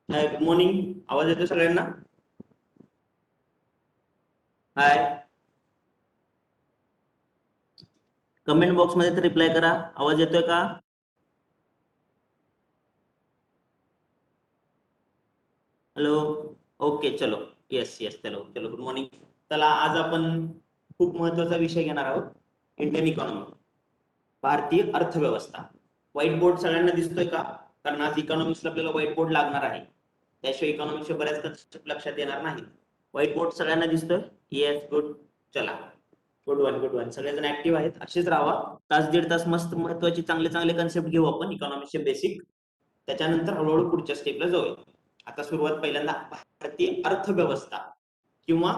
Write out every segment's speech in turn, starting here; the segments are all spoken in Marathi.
हाय, गुड मॉर्निंग. आवाज येतो सगळ्यांना? हाय. कमेंट बॉक्स मध्ये तर रिप्लाय करा. आवाज येतोय का? हॅलो. ओके, चलो. येस येस, चलो चलो. Good morning. चला, आज आपण खूप महत्वाचा विषय घेणार आहोत. इंडियन इकॉनॉमी, भारतीय अर्थव्यवस्था. व्हाईट बोर्ड सगळ्यांना दिसतोय का? कारण आज इकॉनॉमिक्सला आपल्याला व्हाईट बोर्ड लागणार आहे. त्याशिवाय इकॉनॉमिक्सचे बऱ्याच कन्सेप्ट लक्षात येणार नाही. व्हाईट बोर्ड सगळ्यांना दिसतोय? Yes, good. चला, गुड वन गुड वन. सगळेजण ऍक्टिव्ह आहेत, असेच राहा. तास दीड तास मस्त महत्वाचे चांगले चांगले कन्सेप्ट घेऊ आपण इकॉनॉमिक्सचे बेसिक. त्याच्यानंतर हळूहळू पुढच्या स्टेपला जाऊया. आता सुरुवात पहिल्यांदा भारतीय अर्थव्यवस्था किंवा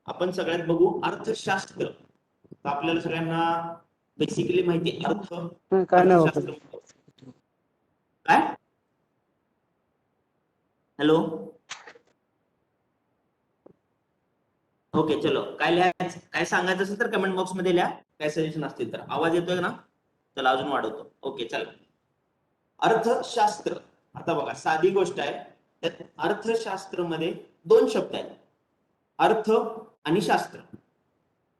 आपण सगळ्यात बघू अर्थशास्त्र. तर आपल्याला सगळ्यांना बेसिकली माहिती अर्थ काय नाही अर्थशास्त्र काय. हॅलो. ओके, चलो. काय लिहायचं, काय सांगायचं असेल तर कमेंट बॉक्स मध्ये लिहा. काय सजेशन असतील तर. आवाज येतोय ना? चला, अजून वाढवतो. ओके, चला. अर्थशास्त्र. आता बघा, साधी गोष्ट आहे. त्यात अर्थशास्त्र मध्ये दोन शब्द आहेत, अर्थ आणि शास्त्र.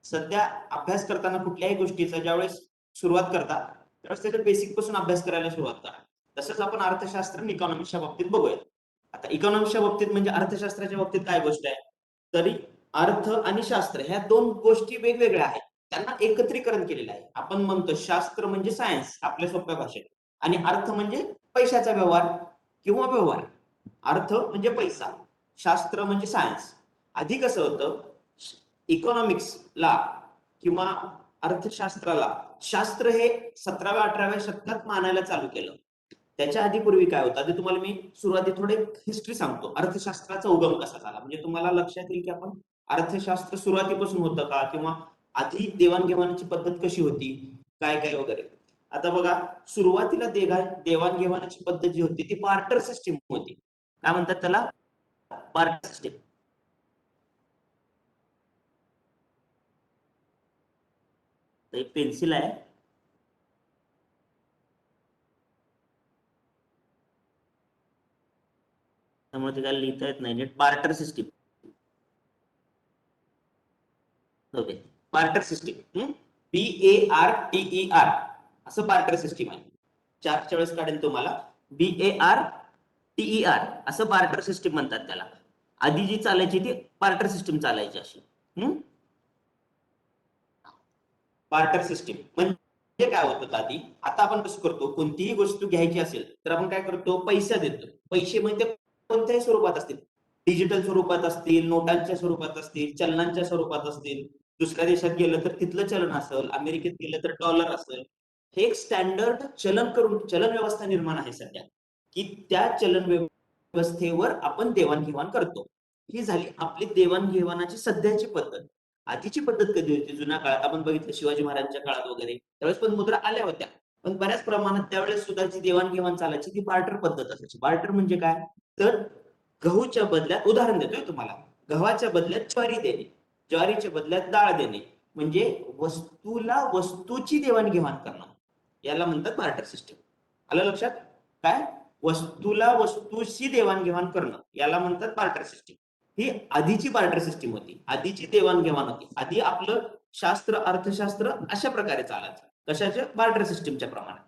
सध्या अभ्यास करताना कुठल्याही गोष्टीचा ज्यावेळेस सुरुवात करता त्यावेळेस त्याच्या बेसिक पासून अभ्यास करायला सुरुवात करा. तसंच आपण अर्थशास्त्र आणि इकॉनॉमिक्सच्या बाबतीत बघूया. आता इकॉनॉमिक्सच्या बाबतीत म्हणजे अर्थशास्त्राच्या बाबतीत काय गोष्ट आहे, तरी अर्थ आणि शास्त्र ह्या दोन गोष्टी वेगवेगळ्या आहेत. त्यांना एकत्रीकरण केलेलं आहे. आपण म्हणतो शास्त्र म्हणजे सायन्स आपल्या सोप्या भाषेत, आणि अर्थ म्हणजे पैशाचा व्यवहार किंवा व्यवहार. अर्थ म्हणजे पैसा, शास्त्र म्हणजे सायन्स. आधी कसं होतं, इकॉनॉमिक्सला किंवा अर्थशास्त्राला शास्त्र हे 17व्या-18व्या शतकात मानायला चालू केलं. त्याच्या आधी पूर्वी काय होतं, आधी तुम्हाला मी सुरुवातीत थोडे हिस्ट्री सांगतो. अर्थशास्त्राचा उगम कसा झाला, म्हणजे तुम्हाला लक्षात येईल की आपण अर्थशास्त्र सुरुवातीपासून होतं का, किंवा आधी देवाणघेवाणीची पद्धत कशी होती, काय काय वगैरे. आता बघा, सुरुवातीला देवाणघेवाणीची पद्धत जी होती ती बार्टर सिस्टीम होती. काय म्हणतात त्याला? Barter system. एक पेन्सिल आहे, त्यामुळे ते काय लिहिता येत नाही नीट. Barter system. Okay, barter system. BARTER असं बार्टर सिस्टीम आहे. 4च्या वेळेस काढेल तुम्हाला. BARTER असं बार्टर सिस्टीम म्हणतात त्याला. आधी जी चालायची ती बार्टर सिस्टीम चालायची अशी. बार्टर सिस्टीम म्हणजे काय होतं आधी, आता आपण कसं करतो, कोणतीही वस्तू घ्यायची असेल तर आपण काय करतो, पैसा देतो. पैसे म्हणजे कोणत्याही स्वरूपात असतील, डिजिटल स्वरूपात असतील, नोटांच्या स्वरूपात असतील, चलनांच्या स्वरूपात असतील. दुसऱ्या देशात गेलं तर तिथलं चलन असेल, अमेरिकेत गेलं तर डॉलर असेल. हे एक स्टँडर्ड चलन व्यवस्था निर्माण आहे सध्या, की त्या चलन व्यवस्थेवर आपण देवाणघेवाण करतो. ही झाली आपली देवाणघेवाणाची सध्याची पद्धत. आधीची पद्धत कधी होती जुन्या काळात, आपण बघितलं शिवाजी महाराजांच्या काळात वगैरे, त्यावेळेस पण मुद्रा आल्या होत्या, पण बऱ्याच प्रमाणात त्यावेळेस सुद्धा जी देवाणघेवाण चालायची ती बार्टर पद्धत असायची. बार्टर म्हणजे काय, तर गहूच्या बदल्यात, उदाहरण देतोय तुम्हाला, गव्हाच्या बदल्यात ज्वारी देणे, ज्वारीच्या बदल्यात डाळ देणे, म्हणजे वस्तूला वस्तूची देवाणघेवाण करणं, याला म्हणतात बार्टर सिस्टीम. आलं लक्षात? काय, वस्तूला वस्तूशी देवाणघेवाण करणं याला म्हणतात बार्टर सिस्टीम. ही आधीची बार्टर सिस्टीम होती, आधीची देवाणघेवाण होती. आधी आपलं शास्त्र, अर्थशास्त्र अशा प्रकारे चालायचं, कशाच्या, बार्टर सिस्टीमच्या प्रमाणे.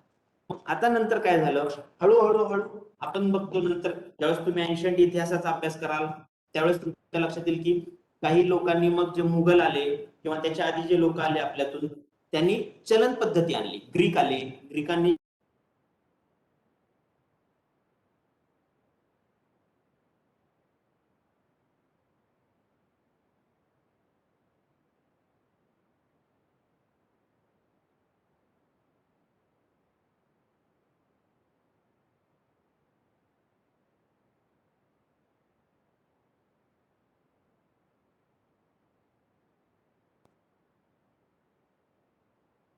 मग आता नंतर काय झालं, हळूहळू हळू आपण बघतो, नंतर ज्यावेळेस तुम्ही एन्शंट इतिहासाचा अभ्यास कराल त्यावेळेस तुमच्या लक्षात येईल की काही लोकांनी, मग जे मुघल आले किंवा त्याच्या आधी जे लोक आले आपल्यातून, त्यांनी चलन पद्धती आणली. ग्रीक आले, ग्रीकांनी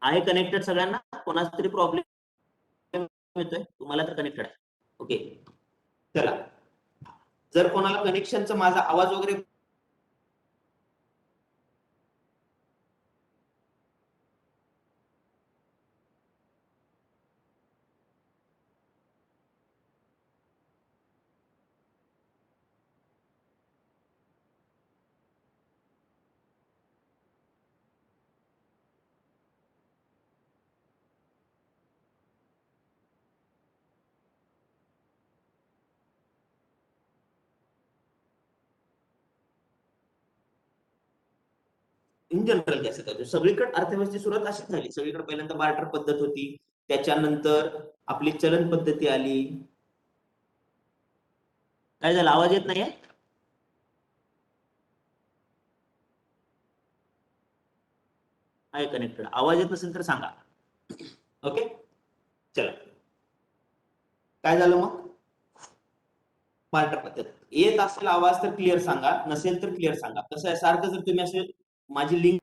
आहे कनेक्टेड सगळ्यांना, कोणाचा तरी प्रॉब्लेम येतोय? तुम्हाला तर कनेक्टेड आहे. ओके, चला. जर कोणाला कनेक्शनचा माझा आवाज वगैरे इन जनरल गॅस होतो. सगळीकडे अर्थव्यवस्थेची सुरुवात अशीच झाली. सगळीकडे पहिल्यांदा बार्टर पद्धत होती, त्याच्यानंतर आपली चलन पद्धती आली. काय झालं, आवाज येत नाहीये? आहे कनेक्टेड, आवाज येत नसेल तर सांगा. ओके, चला. काय झालं मग, बार्टर पद्धत. येत असेल आवाज तर क्लिअर सांगा, नसेल तर क्लिअर सांगा. कसं आहे, सारखं जर तुम्ही असे माझी लिंक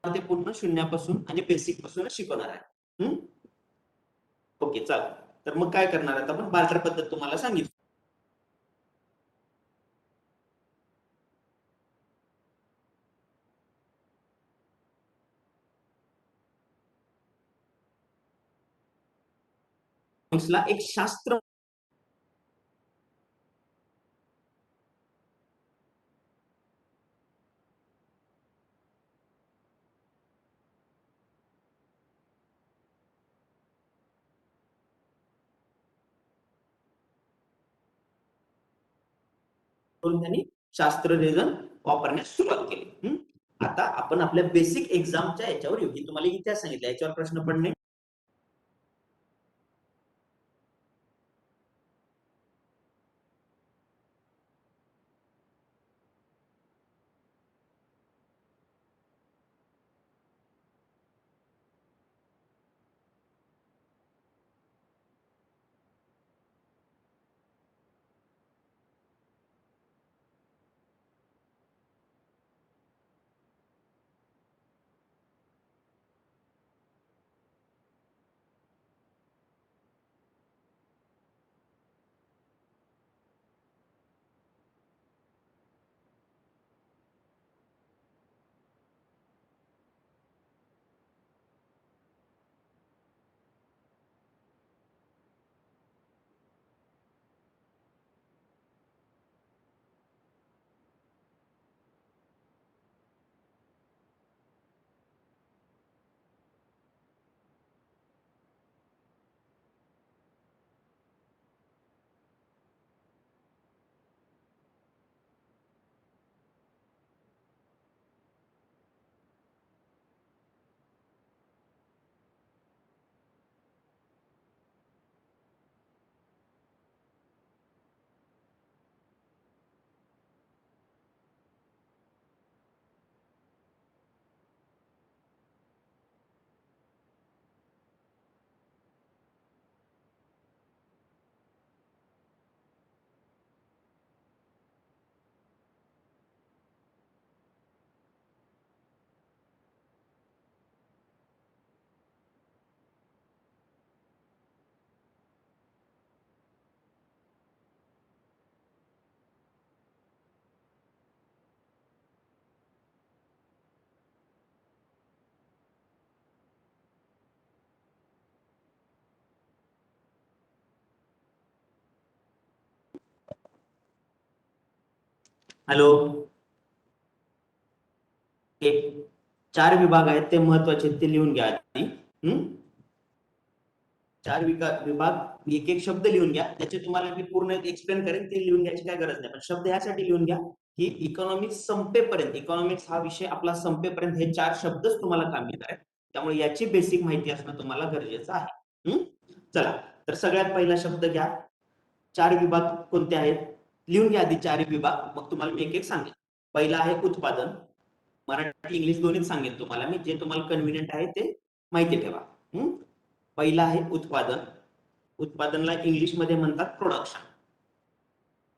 ते पूर्ण शून्यापासून आणि बेसिक पासूनच शिकवणार आहे. ओके, चला. तर मग काय करणार आता आपण, बार्टर पद्धत तुम्हाला सांगितली. एक शास्त्र करून त्यांनी शास्त्र रिझन वापरण्यास सुरुवात केली. आता आपण आपल्या बेसिक एक्झामच्या याच्यावर येऊ. तुम्हाला इतिहास सांगितलं, याच्यावर प्रश्न पडणे हॅलो. 4 विभाग आहेत, ते महत्वाचे, ते लिहून घ्या आधी. 4 विभाग, एक एक शब्द लिहून घ्या. त्याचे तुम्हाला मी पूर्ण एक्सप्लेन करेन, ते लिहून घ्यायची काय गरज नाही, पण शब्द ह्यासाठी लिहून घ्या की इकॉनॉमिक्स संपेपर्यंत, इकॉनॉमिक्स हा विषय आपला संपेपर्यंत हे 4 शब्दच तुम्हाला काम येणार आहेत. त्यामुळे याची बेसिक माहिती असणं तुम्हाला गरजेचं आहे. चला, तर सगळ्यात पहिला शब्द घ्या. 4 विभाग कोणते आहेत लिहून घ्या आधी, 4 विभाग, मग तुम्हाला मी एक एक सांगेन. पहिला आहे उत्पादन. मराठी इंग्लिश दोन्हीच सांगेन तुम्हाला मी, जे तुम्हाला कन्व्हिनियंट आहे ते माहिती ठेवा. पहिला आहे उत्पादन. उत्पादनला इंग्लिश मध्ये म्हणतात प्रोडक्शन.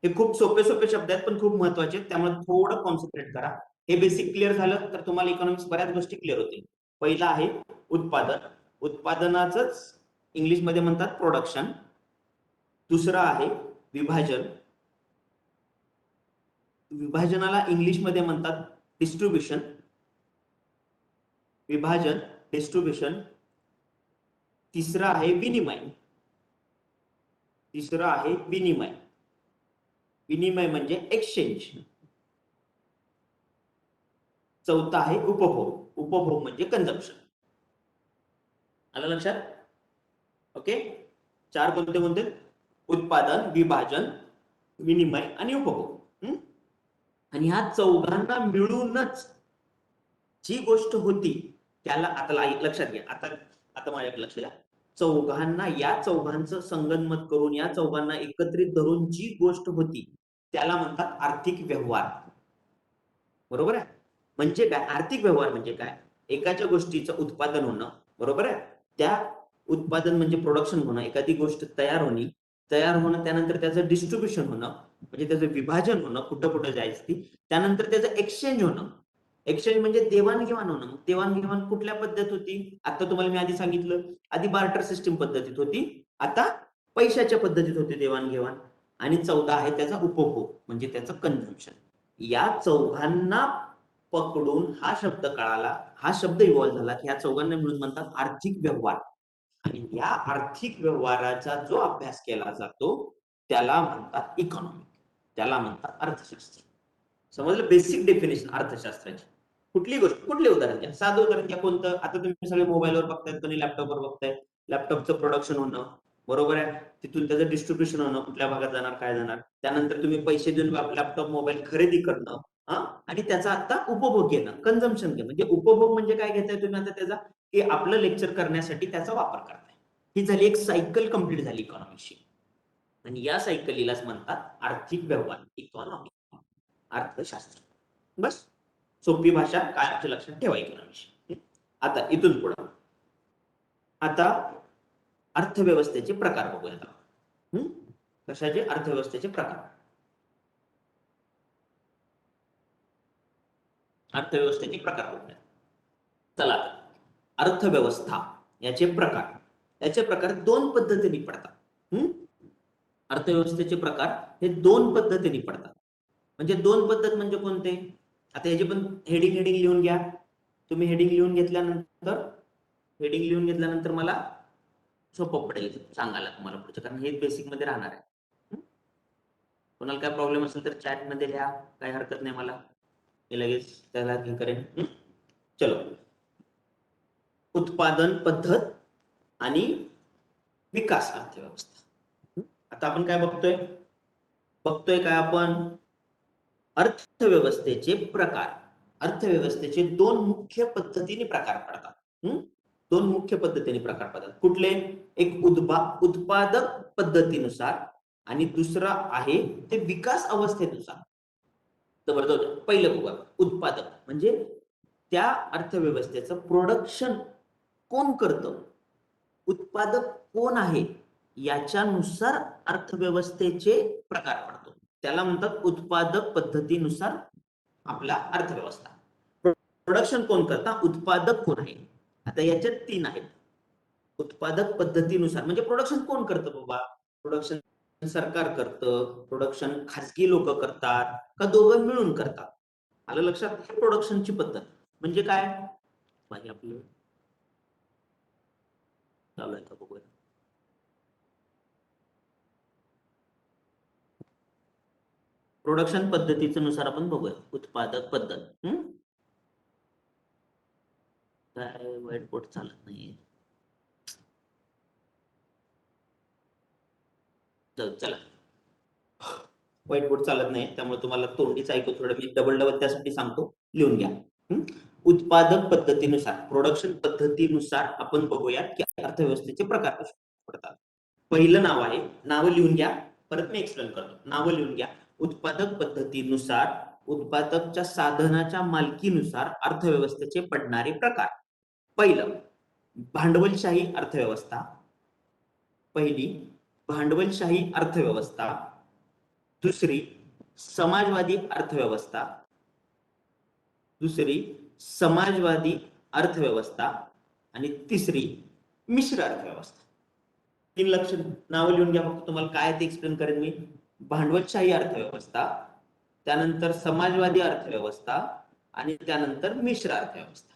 हे खूप सोपे सोपे शब्द आहेत, पण खूप महत्वाचे आहेत, त्यामुळे थोडं कॉन्सन्ट्रेट करा. हे बेसिक क्लिअर झालं तर तुम्हाला इकॉनॉमिक्स बऱ्याच गोष्टी क्लिअर होतील. पहिला आहे उत्पादन. उत्पादनाच इंग्लिश मध्ये म्हणतात प्रोडक्शन. दुसरं आहे विभाजन. विभाजनाला इंग्लिश मध्ये म्हणतात डिस्ट्रीब्युशन. विभाजन, डिस्ट्रीब्युशन. तिसरं आहे विनिमय. तिसरं आहे विनिमय. विनिमय म्हणजे एक्सचेंज. चौथा आहे उपभोग. उपभोग म्हणजे कन्झम्पशन. आलं लक्षात? ओके. 4 कोणते कोणते? उत्पादन, विभाजन, विनिमय आणि उपभोग. आणि ह्या चौघांना मिळूनच जी गोष्ट होती त्याला, आता लक्षात घ्या, आता माझ्याकडे लक्ष द्या. या चौघांचं संगनमत करून, या चौघांना एकत्रित धरून जी गोष्ट होती त्याला म्हणतात आर्थिक व्यवहार. बरोबर आहे? म्हणजे काय आर्थिक व्यवहार? म्हणजे काय? एकाच्या गोष्टीचं उत्पादन होणं, बरोबर आहे, त्या उत्पादन म्हणजे प्रोडक्शन होणं, एखादी गोष्ट तयार होणं, त्यानंतर त्याचं डिस्ट्रीब्युशन होणं, म्हणजे त्याचं विभाजन होणं, कुठं कुठं जायचं ती, त्यानंतर त्याचं एक्सचेंज होणं. एक्सचेंज म्हणजे देवाणघेवाण होणं. मग देवाणघेवाण कुठल्या पद्धत होती? आता तुम्हाला मी आधी सांगितलं, आधी बार्टर सिस्टीम पद्धतीत होती, आता पैशाच्या पद्धतीत होती देवाणघेवाण. आणि 14 आहे त्याचा उपभोग, म्हणजे त्याचं कन्झम्पशन. या चौघांना पकडून हा शब्द कळाला, हा शब्द इव्हॉल्व्ह झाला की ह्या चौघांना मिळून म्हणतात आर्थिक व्यवहार. आणि या आर्थिक व्यवहाराचा जो अभ्यास केला जातो त्याला म्हणतात इकॉनॉमी, त्याला म्हणतात अर्थशास्त्र. समजलं? बेसिक डेफिनेशन अर्थशास्त्राची. कुठली गोष्ट, कुठले उदाहरण द्या, साधं उदाहरण द्या. कोणतं? आता तुम्ही सगळे मोबाईलवर बघतायत, कोणी लॅपटॉपवर बघताय. लॅपटॉपचं प्रोडक्शन होणं, बरोबर आहे, तिथून त्याचं डिस्ट्रीब्युशन होणं, कुठल्या भागात जाणार, काय जाणार, त्यानंतर तुम्ही पैसे देऊन लॅपटॉप मोबाईल खरेदी करणं, आणि त्याचा आता उपभोग घेणं, कन्झम्पशन घेणं. म्हणजे उपभोग म्हणजे काय घेताय तुम्ही आता त्याचा, की आपलं लेक्चर करण्यासाठी त्याचा वापर करताय. ही झाली एक सायकल कंप्लीट झाली इकॉनॉमिक्सची. आणि या सायकलीलाच म्हणतात आर्थिक व्यवहार, इकॉनॉमी, अर्थशास्त्र. बस, सोपी भाषा, काय आमच्या लक्षात ठेवा इकॉनॉमिक्सची. आता इथून पुढे आता अर्थव्यवस्थेचे प्रकार बघूयात. कशाचे? अर्थव्यवस्थेचे प्रकार. अर्थव्यवस्थेचे प्रकार बघूयात. चला, अर्थव्यवस्था याचे प्रकार दोन पद्धतीने पडतात. अर्थव्यवस्थेचे प्रकार हे दोन पद्धतीने पडतात. म्हणजे दोन पद्धत म्हणजे कोणते? आता याचे पण हेडिंग लिहून घ्या तुम्ही. हेडिंग लिहून घेतल्यानंतर मला सोपं पडेल सांगायला तुम्हाला पुढचं, कारण हे बेसिक मध्ये राहणार आहे. कोणाला काय प्रॉब्लेम असेल तर चॅट मध्ये लिहा, काही हरकत नाही मला, मी लगेच त्याला हे करेन. चलो, उत्पादन पद्धत आणि विकास अर्थव्यवस्था. आता आपण काय बघतोय काय आपण? अर्थव्यवस्थेचे प्रकार. अर्थव्यवस्थेचे दोन मुख्य पद्धतीने प्रकार पडतात. दोन मुख्य पद्धतीने प्रकार पडतात. कुठले? एक उत्पादक पद्धतीनुसार आणि दुसरा आहे ते विकास अवस्थेनुसार. जबरदस्त. पहिलं बघा, उत्पादक म्हणजे त्या अर्थव्यवस्थेचं प्रोडक्शन कोण करतं, उत्पादक कोण आहे, याच्यानुसार अर्थव्यवस्थेचे प्रकार पडतो. त्याला म्हणतात उत्पादक पद्धतीनुसार आपला अर्थव्यवस्था. प्रोडक्शन कोण करता, उत्पादक कोण आहे. आता याच्यात 3 आहेत. उत्पादक पद्धतीनुसार म्हणजे प्रोडक्शन कोण करतं बाबा? प्रोडक्शन सरकार करतं, प्रोडक्शन खासगी लोक करतात, का दोघं मिळून करतात? आलं लक्षात? प्रोडक्शनची पद्धत म्हणजे काय? आपलं चालू आहे का बघूया. प्रोडक्शन पद्धतीच्या नुसार आपण बघूया उत्पादक पद्धत. काय व्हाईट बोर्ड चालत नाही. चला, व्हाईट बोर्ड चालत नाही त्यामुळे तुम्हाला तोंडीच ऐकू, थोडं मी डबल त्यासाठी सांगतो, लिहून घ्या. उत्पादक पद्धतीनुसार, प्रोडक्शन पद्धतीनुसार आपण बघूया की अर्थव्यवस्थेचे प्रकार कसे पडतात. पहिलं नाव आहे, नावं लिहून घ्या, परत मी एक्सप्लेन करतो. नावं लिहून घ्या. उत्पादक पद्धतीनुसार, उत्पादकच्या साधनाच्या मालकीनुसार अर्थव्यवस्थेचे पडणारे प्रकार. पहिलं, भांडवलशाही अर्थव्यवस्था. पहिली भांडवलशाही अर्थव्यवस्था. दुसरी समाजवादी अर्थव्यवस्था. दुसरी समाजवादी अर्थव्यवस्था. आणि तिसरी मिश्र अर्थव्यवस्था. 3 लक्ष नावं लिहून घ्या, फक्त तुम्हाला काय ते एक्सप्लेन करेन मी. भांडवलशाही अर्थव्यवस्था, त्यानंतर समाजवादी अर्थव्यवस्था आणि त्यानंतर मिश्र अर्थव्यवस्था.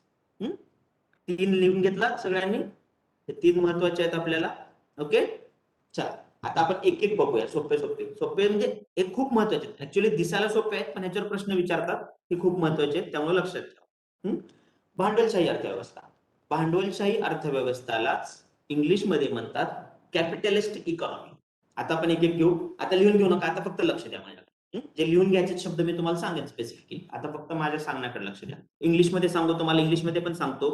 3 लिहून घेतला सगळ्यांनी? हे 3 महत्वाचे आहेत आपल्याला. ओके, चला आता आपण एक एक बघूया, सोपे सोपे सोपे म्हणजे एक खूप महत्वाचे आहेत. ऍक्च्युली दिसायला सोपे आहेत पण ह्याच्यावर प्रश्न विचारतात ते खूप महत्वाचे आहेत, त्यामुळे लक्षात ठेवा. भांडवलशाही अर्थव्यवस्था. भांडवलशाही अर्थव्यवस्थालाच इंग्लिशमध्ये म्हणतात कॅपिटलिस्ट इकॉनॉमी. आता आपण एक एक घेऊ. आता लिहून घेऊ नका, आता फक्त लक्ष द्या माझ्याकडे. जे लिहून घ्यायचे शब्द मी तुम्हाला सांगेन स्पेसिफिकली, आता फक्त माझ्या सांगण्याकडे लक्ष द्या. इंग्लिशमध्ये सांगतो तुम्हाला, इंग्लिशमध्ये पण सांगतो.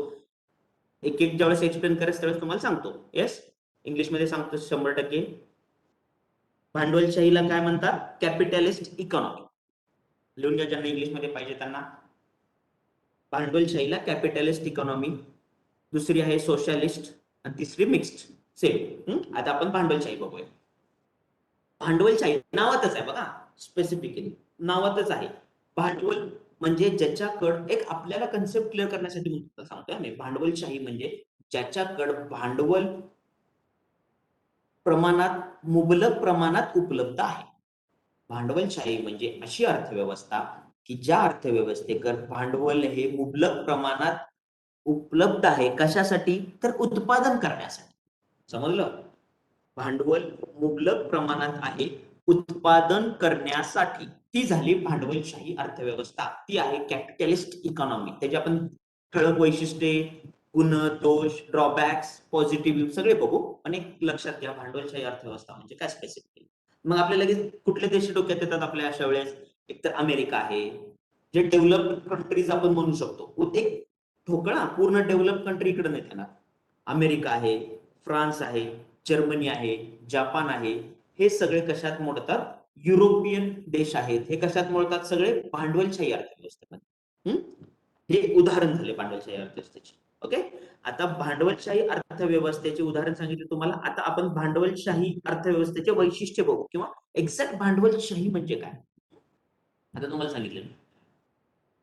एक एक ज्यावेळेस एक्सप्लेन करायचं त्यावेळेस तुम्हाला सांगतो. येस, इंग्लिशमध्ये सांगतो 100%. भांडवलशाहीला काय म्हणतात? Capitalist economy. लिहून घ्या ज्यांना इंग्लिशमध्ये पाहिजे त्यांना. भांडवलशाहीला कॅपिटलिस्ट इकॉनॉमी, दुसरी आहे सोशलिस्ट आणि तिसरी मिक्स्ड. सेम. आता आपण भांडवलशाही बघूया. भांडवलशाही नावातच आहे बघा, स्पेसिफिकली नावातच आहे. भांडवल म्हणजे ज्याच्याकडे, एक आपल्याला कन्सेप्ट क्लिअर करण्यासाठी सांगतोय मी, भांडवलशाही म्हणजे ज्याच्याकडे भांडवल प्रमाणात, मुबलक प्रमाणात उपलब्ध आहे. भांडवलशाही म्हणजे अशी अर्थव्यवस्था की ज्या अर्थव्यवस्थेकर भांडवल हे मुबलक प्रमाणात उपलब्ध आहे. कशासाठी? तर उत्पादन करण्यासाठी. समजलं? भांडवल मुबलक प्रमाणात आहे उत्पादन करण्यासाठी. ती झाली भांडवलशाही अर्थव्यवस्था. ती आहे कॅपिटलिस्ट इकॉनॉमी. त्याची आपण ठळक वैशिष्ट्ये, गुण, दोष, ड्रॉबॅक्स, पॉझिटिव्ह सगळे बघू. पण एक लक्षात घ्या, भांडवलशाही अर्थव्यवस्था म्हणजे काय स्पेसिफिक. मग आपल्याला लगेच कुठले देश डोक्यात येतात आपल्या अशा वेळेस? एक तर अमेरिका आहे, जे डेव्हलप्ड कंट्रीज आपण म्हणू शकतो. एक ठोकळा पूर्ण डेव्हलप कंट्री इकडे नाही येणार. अमेरिका आहे, फ्रान्स आहे, जर्मनी आहे, जपान आहे. हे सगळे कशात मोडतात? युरोपियन देश आहेत. हे कशात मोडतात? सगळे भांडवलशाही अर्थव्यवस्थेमध्ये. हे उदाहरण झाले भांडवलशाही अर्थव्यवस्थेचे. ओके. आता भांडवलशाही अर्थव्यवस्थेचे उदाहरण सांगितले तुम्हाला. आता आपण भांडवलशाही अर्थव्यवस्थेचे वैशिष्ट्य बघू, किंवा एक्झॅक्ट भांडवलशाही म्हणजे काय. आता तुम्हाला सांगितलं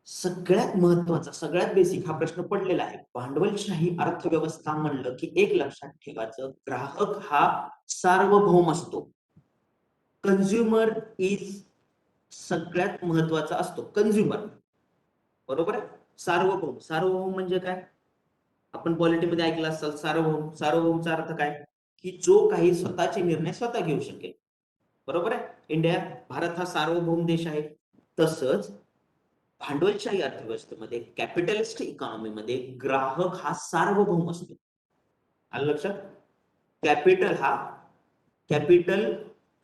सगळ्यात महत्वाचा, सगळ्यात बेसिक हा प्रश्न पडलेला आहे. भांडवलशाही अर्थव्यवस्था म्हणलं की एक लक्षात ठेवायचं, ग्राहक हा सार्वभौम असतो. कन्झ्युमर इज सगळ्यात महत्वाचा असतो. कन्झ्युमर, बरोबर आहे. सार्वभौम, सार्वभौम म्हणजे काय? आपण पॉलिटीमध्ये ऐकलं असाल सार्वभौम. सार्वभौमचा अर्थ काय? की जो काही स्वतःचे निर्णय स्वतः घेऊ शकेल. बरोबर आहे. इंडिया, भारत हा सार्वभौम देश आहे. तसंच भांडवलशाही अर्थव्यवस्थेमध्ये, कॅपिटलिस्ट इकॉनॉमीमध्ये ग्राहक हा सार्वभौम असतो. आलं लक्षात? कॅपिटल हा कॅपिटल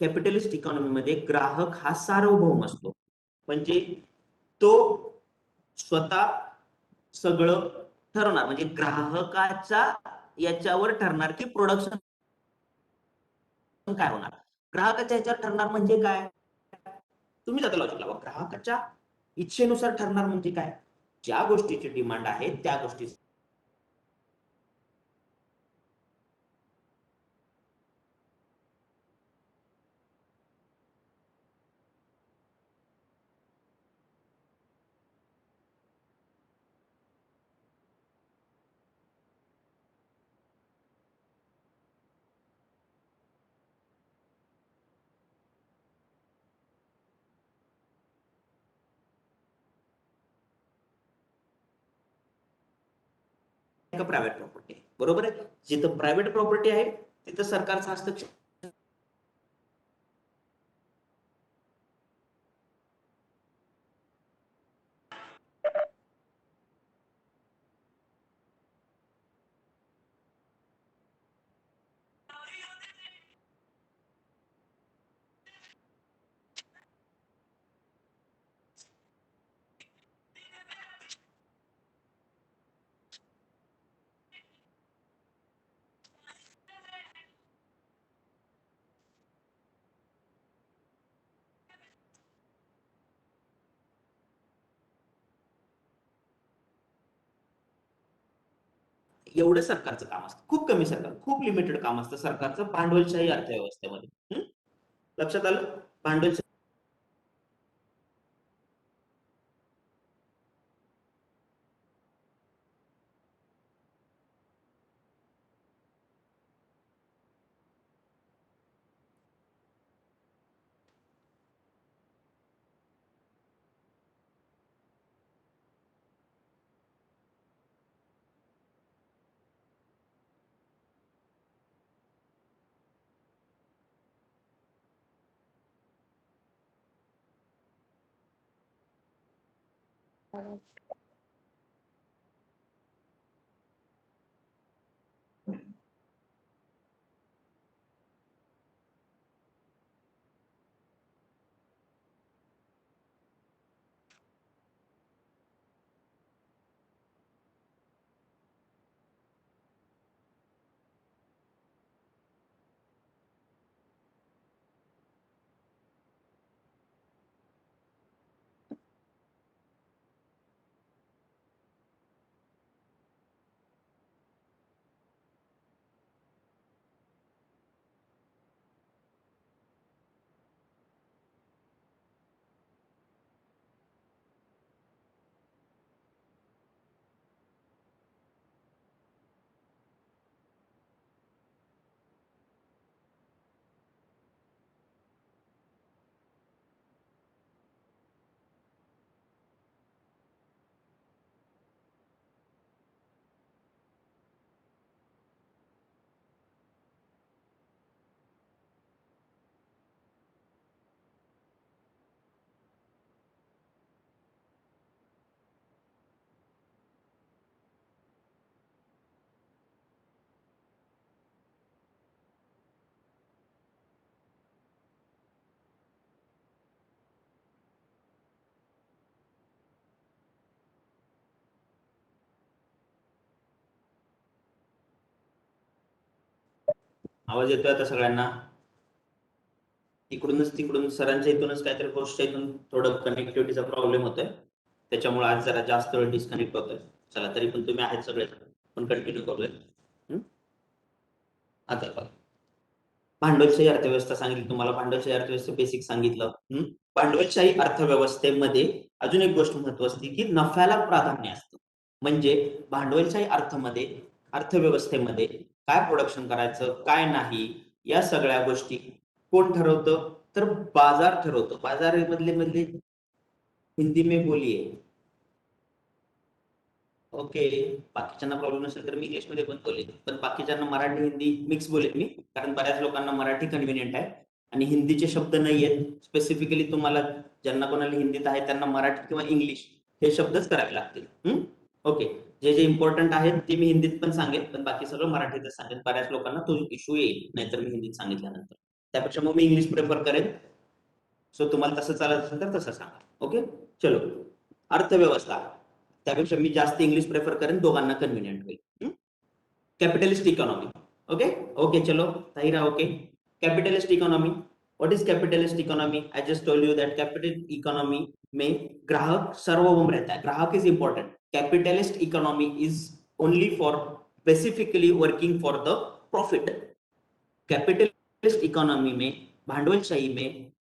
कॅपिटलिस्ट इकॉनॉमीमध्ये ग्राहक हा सार्वभौम असतो. म्हणजे तो स्वतः सगळं ठरवणार. म्हणजे ग्राहकाच्या याच्यावर ठरणार की प्रोडक्शन काय होणार. ग्राहकाच्या याच्यावर ठरणार म्हणजे काय? तुम्ही आता लॉजिक लावा. ग्राहकाच्या इच्छेनुसार ठरणार म्हणजे काय? ज्या गोष्टीची डिमांड आहे त्या गोष्टी प्रायव्हेट प्रॉपर्टी आहे. बरोबर आहे. जिथं प्रायव्हेट प्रॉपर्टी आहे तिथं सरकारचा हस्तक्षेप एवढं सरकारचं काम असतं. खूप कमी सरकार, खूप लिमिटेड काम असतं सरकारचं भांडवलशाही अर्थव्यवस्थेमध्ये. लक्षात आलं? भांडवल आवाज येतोय आता सगळ्यांना? इकडूनच तिकडून सरांच्या इथूनच काहीतरी गोष्ट इथून थोडं कनेक्टिव्हिटीचा प्रॉब्लेम होतोय, त्याच्यामुळे आज जरा जास्त वेळ डिस्कनेक्ट होतोय. चला, तरी पण तुम्ही आहेत सगळे, पण कंटिन्यू करूया. आता बघा, भांडवलशाही अर्थव्यवस्था सांगितली तुम्हाला, भांडवलशाही अर्थव्यवस्था बेसिक सांगितलं. भांडवलशाही अर्थव्यवस्थेमध्ये अजून एक गोष्ट महत्वाची की नफ्याला प्राधान्य असतं. म्हणजे भांडवलशाही अर्थव्यवस्थेमध्ये काय प्रोडक्शन करायचं, काय नाही, या सगळ्या गोष्टी कोण ठरवतं? तर बाजार ठरवतो. बाजार मधले हिंदी में बोलिये. ओके, बाकीच्यांना प्रॉब्लेम नसेल तर मी इंग्लिशमध्ये पण बोलेन, पण बाकीच्यांना मराठी हिंदी मिक्स बोलेन मी, कारण बऱ्याच लोकांना मराठी कन्व्हिनियंट आहे आणि हिंदीचे शब्द नाही आहेत. स्पेसिफिकली तुम्हाला ज्यांना कोणाला हिंदीत आहे त्यांना मराठी किंवा इंग्लिश हे शब्दच करावे लागतील. ओके, जे जे इम्पॉर्टंट आहेत ते मी हिंदीत पण सांगेन, पण बाकी सगळं मराठीतच सांगेन. बऱ्याच लोकांना तो इश्यू येईल नाहीतर मी हिंदीत सांगितल्यानंतर, त्यापेक्षा मग मी इंग्लिश प्रेफर करेन. सो तुम्हाला तसं चालत असेल तर तसं सांगा. ओके, चलो. अर्थव्यवस्था, त्यापेक्षा मी जास्त इंग्लिश प्रेफर करेन, दोघांना कन्व्हिनियंट होईल. Capitalist economy. ओके ओके, चलो Tahira. Okay, capitalist economy. What is capitalist economy? I just told you that capital economy में ग्राहक सर्वभौम रहता है. ग्राहक is important. Capitalist economy is only for specifically working for the profit. Capitalist economy में, भांडवलशाही में,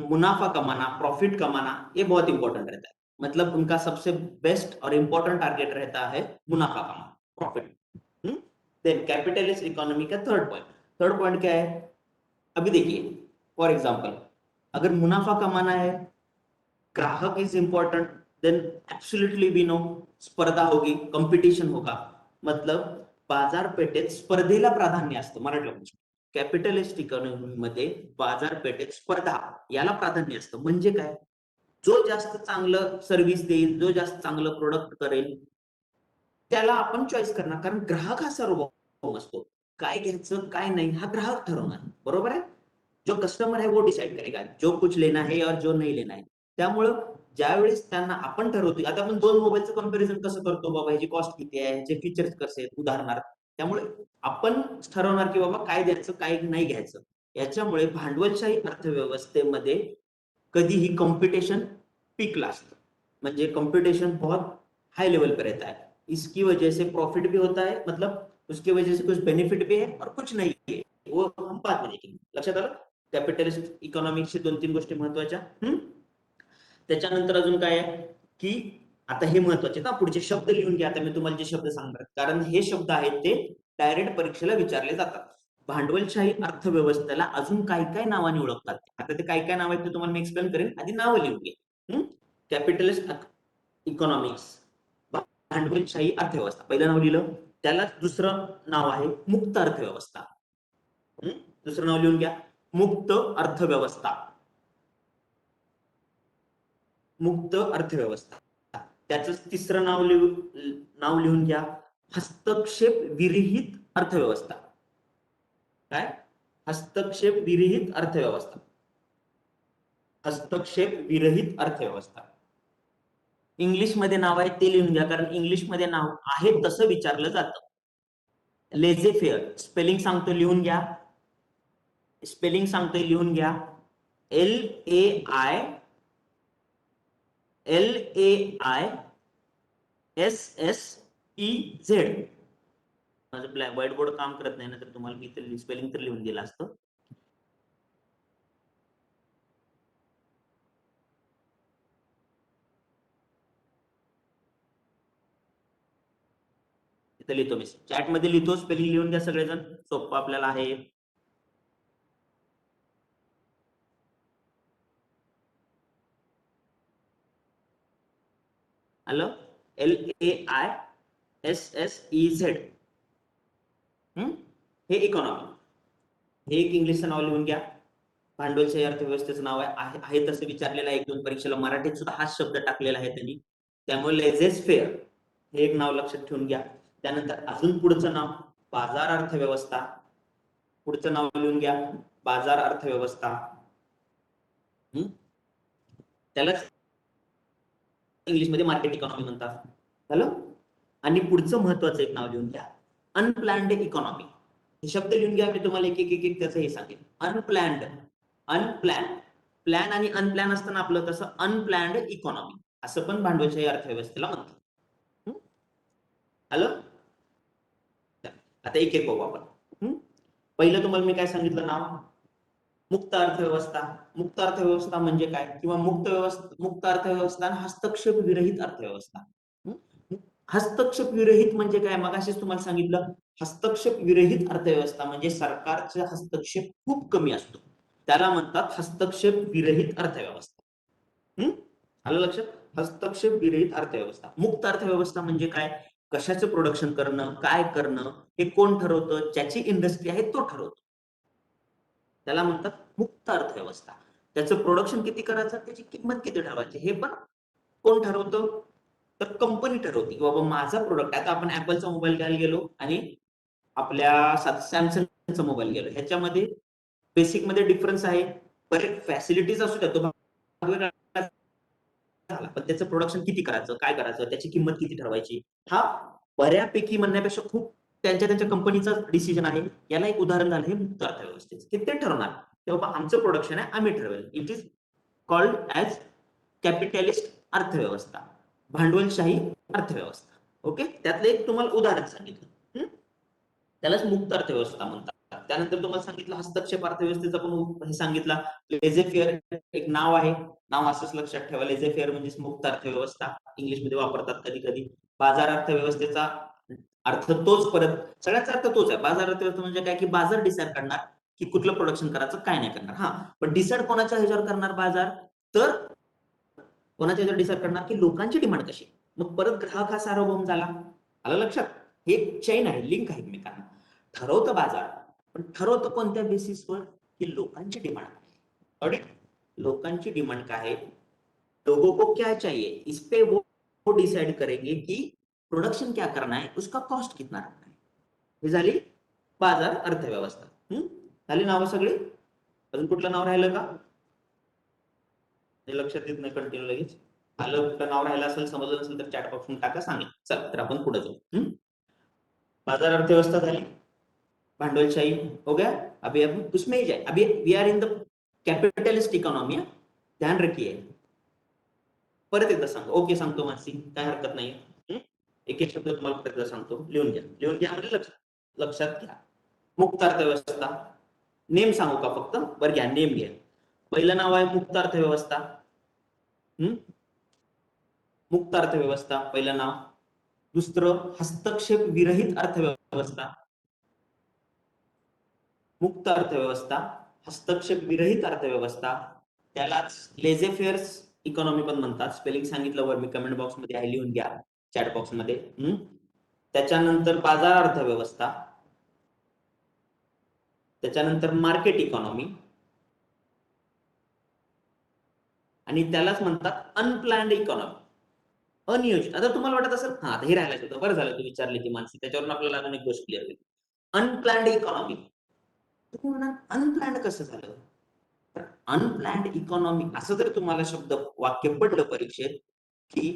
मुनाफा कमाना, प्रॉफिट कमाना, ये बहुत इंपॉर्टेंट रहता है. मतलब उनका सबसे बेस्ट और इंपॉर्टेंट टारगेट रहता है मुनाफा कमाना, प्रॉफिट. देन कैपिटलिस्ट इकोनॉमी का थर्ड पॉइंट क्या है? अभी देखिए, फॉर एग्जाम्पल, अगर मुनाफा कमाना है, ग्राहक is important, then absolutely we know स्पर्धा होगी, कॉम्पिटिशन होगा. मतलब बाजारपेठेत स्पर्धेला प्राधान्य असतं. मराठी कॅपिटलिस्ट इकॉनॉमी मध्ये बाजारपेठेत स्पर्धा याला प्राधान्य असतं. म्हणजे काय? जो जास्त चांगलं सर्व्हिस देईल, जो जास्त चांगलं प्रोडक्ट करेल, त्याला आपण चॉईस करणार, कारण ग्राहक हा सर्वभौम असतो. काय घ्यायचं काय नाही हा ग्राहक ठरवणार. बरोबर आहे? जो कस्टमर है वो डिसाइड करेगा जो कुछ लेना है और जो नहीं लेना है. त्यामुळं ज्यावेळेस त्यांना आपण ठरवतो, आता आपण दोन मोबाईलचं कंपॅरिझन कसं करतो, बाबा ह्याची कॉस्ट किती आहे, ह्याचे फीचर्स कसे आहेत, उदाहरणार्थ. त्यामुळे आपण ठरवणार की बाबा काय द्यायचं काय नाही घ्यायचं. याच्यामुळे भांडवलशाही अर्थव्यवस्थेमध्ये कधीही कॉम्पिटिशन पीकला असतं. म्हणजे कॉम्पिटिशन बहुत हाई लेवल पे रहता है. इसकी वजह से प्रॉफिट भी होता है, मतलब उसकी वजह से कुछ बेनिफिट भी है और कुछ नहीं है, वो हम बाद में देखेंगे. लक्षात आलं? कॅपिटलिस्ट इकॉनॉमिक्सची 2-3 गोष्टी महत्वाच्या. त्याच्यानंतर अजून काय आहे की आता हे महत्वाचे ना, पुढचे शब्द लिहून घ्या. आता मी तुम्हाला जे शब्द सांगणार, कारण हे शब्द आहेत ते डायरेक्ट परीक्षेला विचारले जातात. भांडवलशाही अर्थव्यवस्थेला अजून काय काय नावाने ओळखतात. आता ते काय काय नाव आहेत ते तुम्हाला मी एक्सप्लेन करेन, आधी नावं लिहून घे. कॅपिटलिस्ट इकॉनॉमिक्स, भांडवलशाही अर्थव्यवस्था, पहिलं नाव लिहिलं. त्याला दुसरं नाव आहे मुक्त अर्थव्यवस्था. दुसरं नाव लिहून घ्या, मुक्त अर्थव्यवस्था. मुक्त अर्थव्यवस्था. त्याच तिसरं नाव लिहून घ्या, हस्तक्षेप विरहित अर्थव्यवस्था. काय? हस्तक्षेप विरहित अर्थव्यवस्था. हस्तक्षेप विरहित अर्थव्यवस्था. इंग्लिशमध्ये नाव आहे ते लिहून घ्या, कारण इंग्लिशमध्ये नाव आहे तसं विचारलं जातं. लेझे फेअर स्पेलिंग सांगतो, लिहून घ्या. स्पेलिंग सांगतोय, लिहून घ्या. LAISSESE माझं व्हाईट बोर्ड काम करत नाही ना, तर तुम्हाला मी स्पेलिंग तर लिहून दिलं असतं. इथं लिहितो मी, चॅट मध्ये लिहितो, स्पेलिंग लिहून घ्या सगळेजण, सोपं आपल्याला आहे. आलं? LAISSEZ. हे इकॉनॉमी. हे एक इंग्लिशचं नाव लिहून घ्या. भांडवलशाही अर्थव्यवस्थेचं नाव आहे तसं विचारलेलं आहे 1-2 परीक्षेला, मराठीत सुद्धा हाच शब्द टाकलेला आहे त्यांनी. त्यामुळे लेझेस फेअर हे एक नाव लक्षात ठेवून घ्या. त्यानंतर अजून पुढचं नाव बाजार अर्थव्यवस्था. पुढचं नाव लिहून घ्या, बाजार अर्थव्यवस्था. त्यालाच इंग्लिशमध्ये मार्केट इकॉनॉमी म्हणतात. झालं? आणि पुढचं महत्वाचं एक नाव लिहून घ्या, अनप्लॅन्ड इकॉनॉमी. हे शब्द लिहून घ्या, मी तुम्हाला एक एक एक त्याचं हे सांगेन. अनप्लॅन्ड, प्लॅन आणि अनप्लॅन असताना आपलं, तसं अनप्लॅन्ड इकॉनॉमी असं पण भांडवलशाही अर्थव्यवस्थेला म्हणतात. आलं? आता एक एक बघू आपण. पहिलं तुम्हाला मी काय सांगितलं नाव, मुक्त अर्थव्यवस्था. मुक्त अर्थव्यवस्था म्हणजे काय, किंवा मुक्त अर्थव्यवस्था आणि हस्तक्षेप विरहित अर्थव्यवस्था. हस्तक्षेप विरहित म्हणजे काय, मगाशीच तुम्हाला सांगितलं, हस्तक्षेप विरहित अर्थव्यवस्था म्हणजे सरकारचा हस्तक्षेप खूप कमी असतो, त्याला म्हणतात हस्तक्षेप विरहित अर्थव्यवस्था. आलं लक्षात? हस्तक्षेप विरहित अर्थव्यवस्था. मुक्त अर्थव्यवस्था म्हणजे काय, कशाचं प्रोडक्शन करणं, काय करणं हे कोण ठरवतं, ज्याची इंडस्ट्री आहे तो ठरवतो, त्याला म्हणतात मुक्त अर्थव्यवस्था. त्याचं प्रोडक्शन किती करायचं, त्याची किंमत किती ठरवायची हे पण कोण ठरवतं, तर कंपनी ठरवते की बाबा माझा प्रोडक्ट, आता आपण ऍपलचा मोबाईल घ्यायला गेलो आणि आपल्या सॅमसंगचा मोबाईल गेलो, ह्याच्यामध्ये बेसिक मध्ये डिफरन्स आहे, बरेच फॅसिलिटीज असू द्या, तो पण त्याचं प्रोडक्शन किती करायचं, काय करायचं, त्याची किंमत किती ठरवायची, हा बऱ्यापैकी म्हणण्यापेक्षा खूप त्यांच्या कंपनीचा डिसिजन आहे. याला एक उदाहरण झालं हे मुक्त अर्थव्यवस्थेचं, की ते ठरवणार तेव्हा आमचं प्रोडक्शन आहे, आम्ही ठरवेल. It is called as capitalist अर्थव्यवस्था, भांडवलशाही अर्थव्यवस्था. ओके, त्यातलं एक तुम्हाला उदाहरण सांगितलं, त्यालाच मुक्त अर्थव्यवस्था म्हणतात. त्यानंतर तुम्हाला सांगितलं हस्तक्षेप अर्थव्यवस्थेचा पण हे सांगितला, लेझे फेअर एक नाव आहे, नाव असंच लक्षात ठेवा, लेझे फेअर म्हणजे मुक्त अर्थव्यवस्था, इंग्लिशमध्ये वापरतात कधी कधी. बाजार अर्थव्यवस्थेचा अर्थ तोच, परत सगळ्याचा अर्थ तोच आहे. बाजार अर्थव्यवस्था म्हणजे काय, की बाजार डिसाईड करणार की कुठलं प्रोडक्शन करायचं, काय नाही करणार. हा, पण डिसाईड कोणाच्या ह्याच्यावर करणार बाजार, तर कोणाच्या ह्याच्यावर डिसाईड करणार की लोकांची डिमांड कशी. मग परत ग्राहक हा सार्वभौम झाला. आलं लक्षात? हे चैन आहे, लिंक आहे एकमेकांना. ठरवतं बाजार, पण ठरवतं कोणत्या बेसिसवर, की लोकांची डिमांड काय, लोकांची डिमांड काय आहे, लोगों को क्या चाहिए, इस पे वो डिसाइड करेंगे कि प्रोडक्शन क्या करना है, उसका कॉस्ट कितना रखना है. हे झाली बाजार अर्थव्यवस्था. झाली नावं सगळी? अजून कुठलं नाव राहिलं का? हे लक्षात येत नाही कंटिन्यू लगेच. आलं कुठलं नाव राहिलं असेल, समजलं नसेल तर चॅट बॉक्स मध्ये टाका, सांगा. चल तर आपण पुढे जाऊ. बाजार अर्थव्यवस्था झाली, भांडवलशाही हो गया. अभी अब उसमें ही जाए, अभी we are in the capitalist economy, ध्यान रखिए. परत एकदा सांगतो, ओके सांगतो मानसी, काय हरकत नाही. एक एक शब्द तुम्हाला परत एकदा सांगतो, लिहून घ्या म्हणजे लक्षात घ्या. मुक्त अर्थव्यवस्था, नेम सांगू का फक्त, बरं घ्या नेम घ्या. पहिलं नाव आहे मुक्त अर्थव्यवस्था. मुक्त अर्थव्यवस्था पहिलं नाव. दुसरं हस्तक्षेप विरहित अर्थव्यवस्था. मुक्त अर्थव्यवस्था, हस्तक्षेप विरहित अर्थव्यवस्था, त्यालाच लेझे फेअर्स इकॉनॉमी पण म्हणतात. स्पेलिंग सांगितलं वर मी कमेंट बॉक्स मध्ये आहे, लिहून घ्या चॅट बॉक्स मध्ये. त्याच्यानंतर बाजार अर्थव्यवस्था, त्याच्यानंतर मार्केट इकॉनॉमी, आणि त्यालाच म्हणतात अनप्लॅन्ड इकॉनॉमी. अनियोजित. आता तुम्हाला वाटत असेल, हा आता हे राहिलाच होतं, बरं झालं तू विचारली ती मानसी, त्याच्यावरून आपल्याला अजून एक गोष्ट क्लिअर होईल. Unplanned economy. तुम्ही अनप्लॅन्ड कसं झालं? तर अनप्लॅन्ड इकॉनॉमी असं जर तुम्हाला शब्द वाक्य पडलं परीक्षेत, की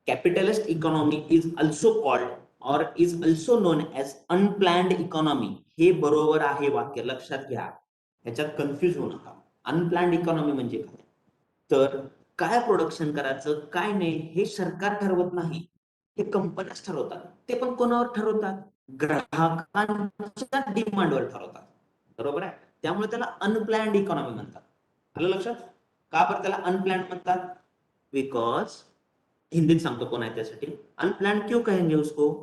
capitalist economy is also called और is also known as unplanned economy, हे बरोबर आहे वाक्य, लक्षात घ्या. ह्याच्यात कन्फ्युज होऊ नका. अनप्लॅन्ड इकॉनॉमी म्हणजे काय? तर काय प्रोडक्शन करायचं, काय नाही हे सरकार ठरवत नाही. हे कंपन्याच ठरवतात. ते पण कोणावर ठरवतात? ग्राहकांच्या डिमांडवर ठरवतात. बरोबर आहे? त्यामुळे त्याला अनप्लॅन्ड इकॉनॉमी म्हणतात. आलं लक्षात? का बरं त्याला अनप्लॅन्ड म्हणतात? बिकॉज हिंदीत सांगतो कोण आहे त्यासाठी. अनप्लैंड क्यों कहेंगे उसको?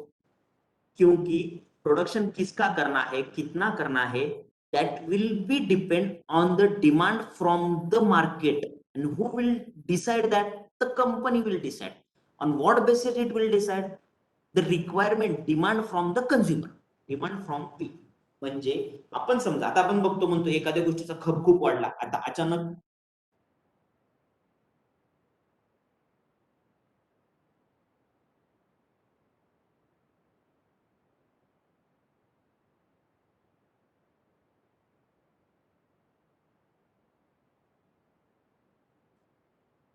क्योंकि प्रोडक्शन किसका करना है, कितना करना है, that will be depend on the demand from the market. And who will decide that? The company will decide. On what basis it will decide? The requirement, demand from the consumer, demand from people. म्हणजे आपण समजा आता आपण बघतो, म्हणतो एखाद्या गोष्टीचा खप खूप वाढला, आता अचानक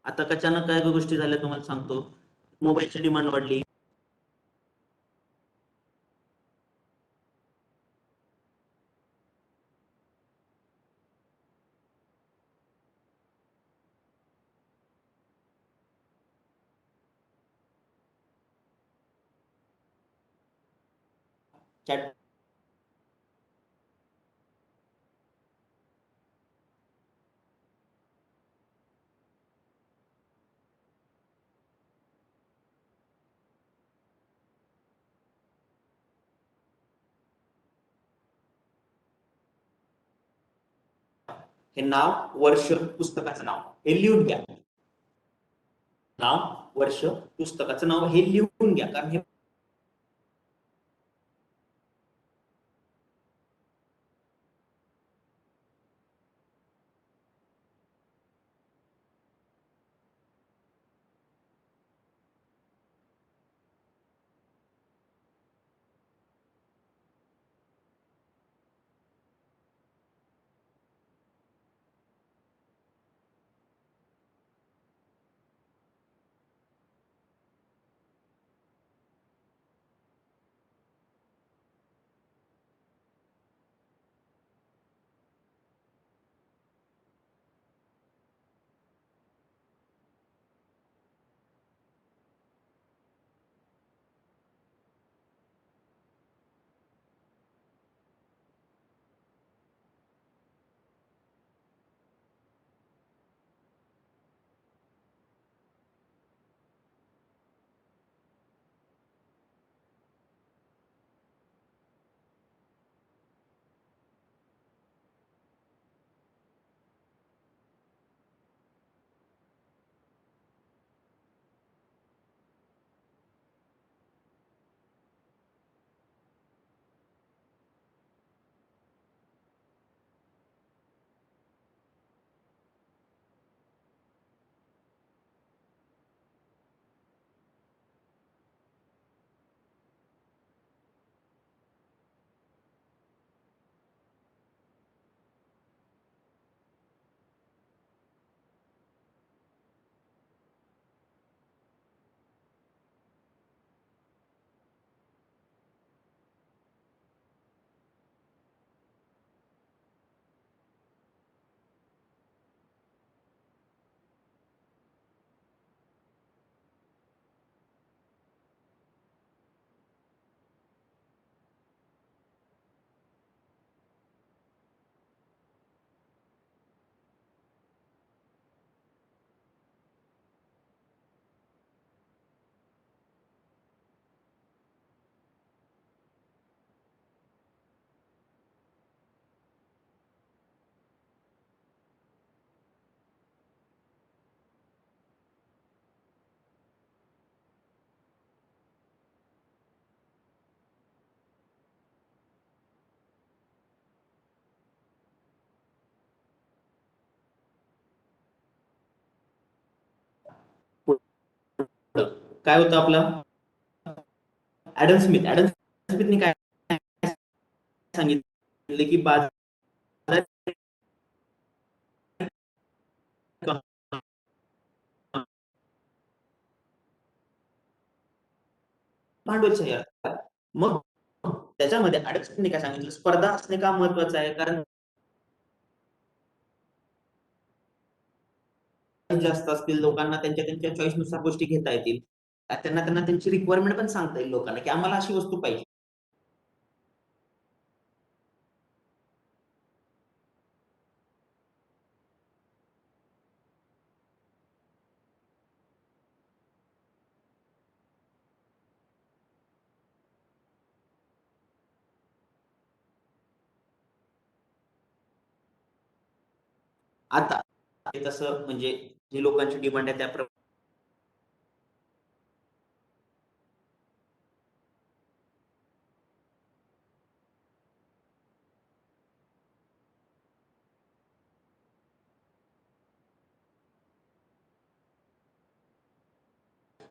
आता अचानक काय गोष्टी झाल्या तुम्हाला सांगतो. मोबाईलची डिमांड वाढली. चॅट हे नाव, वर्ष, पुस्तकाचं नाव हे लिहून घ्या. नाव, वर्ष, पुस्तकाचं नाव हे लिहून घ्या, कारण हे काय होतं आपलं ऍडम स्मिथने काय सांगितले की बाजार भांडवलशाही अर्थ. मग त्याच्यामध्ये ऍडम स्मिथने काय सांगितलं, स्पर्धा असणे का महत्वाचं आहे, कारण जास्त असतील लोकांना त्यांच्या त्यांच्या चॉईस नुसार गोष्टी घेता येतील, त्यांना त्यांना त्यांची रिक्वायरमेंट पण सांगता येईल लोकांना की आम्हाला अशी वस्तू पाहिजे. आता तसं म्हणजे जे लोकांची डिमांड आहे त्याप्रमाणे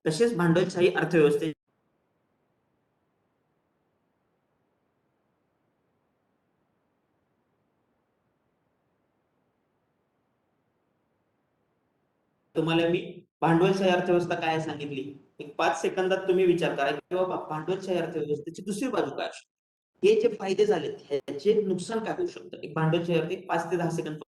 तसेच भांडवलशाही अर्थव्यवस्थे तुम्हाला मी भांडवलशाही अर्थव्यवस्था काय सांगितली, एक 5 सेकंदात तुम्ही विचार करा की बाबा भांडवलशाही अर्थव्यवस्थेची दुसरी बाजू काय असते, हे जे फायदे झाले ह्याचे नुकसान काय होऊ शकतं, एक भांडवलशाही अर्थ 5 ते 10 सेकंद.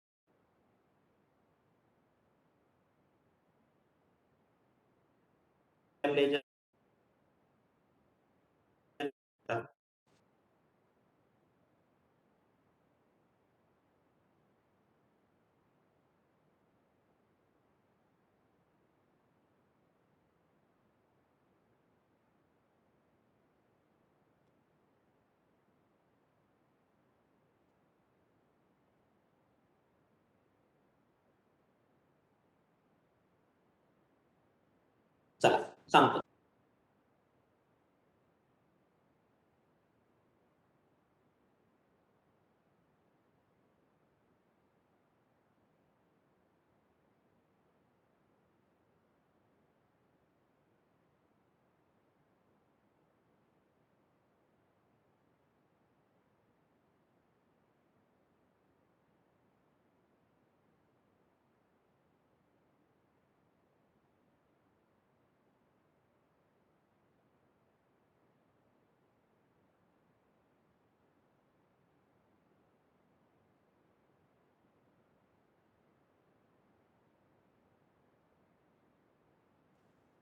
चला सांगतो.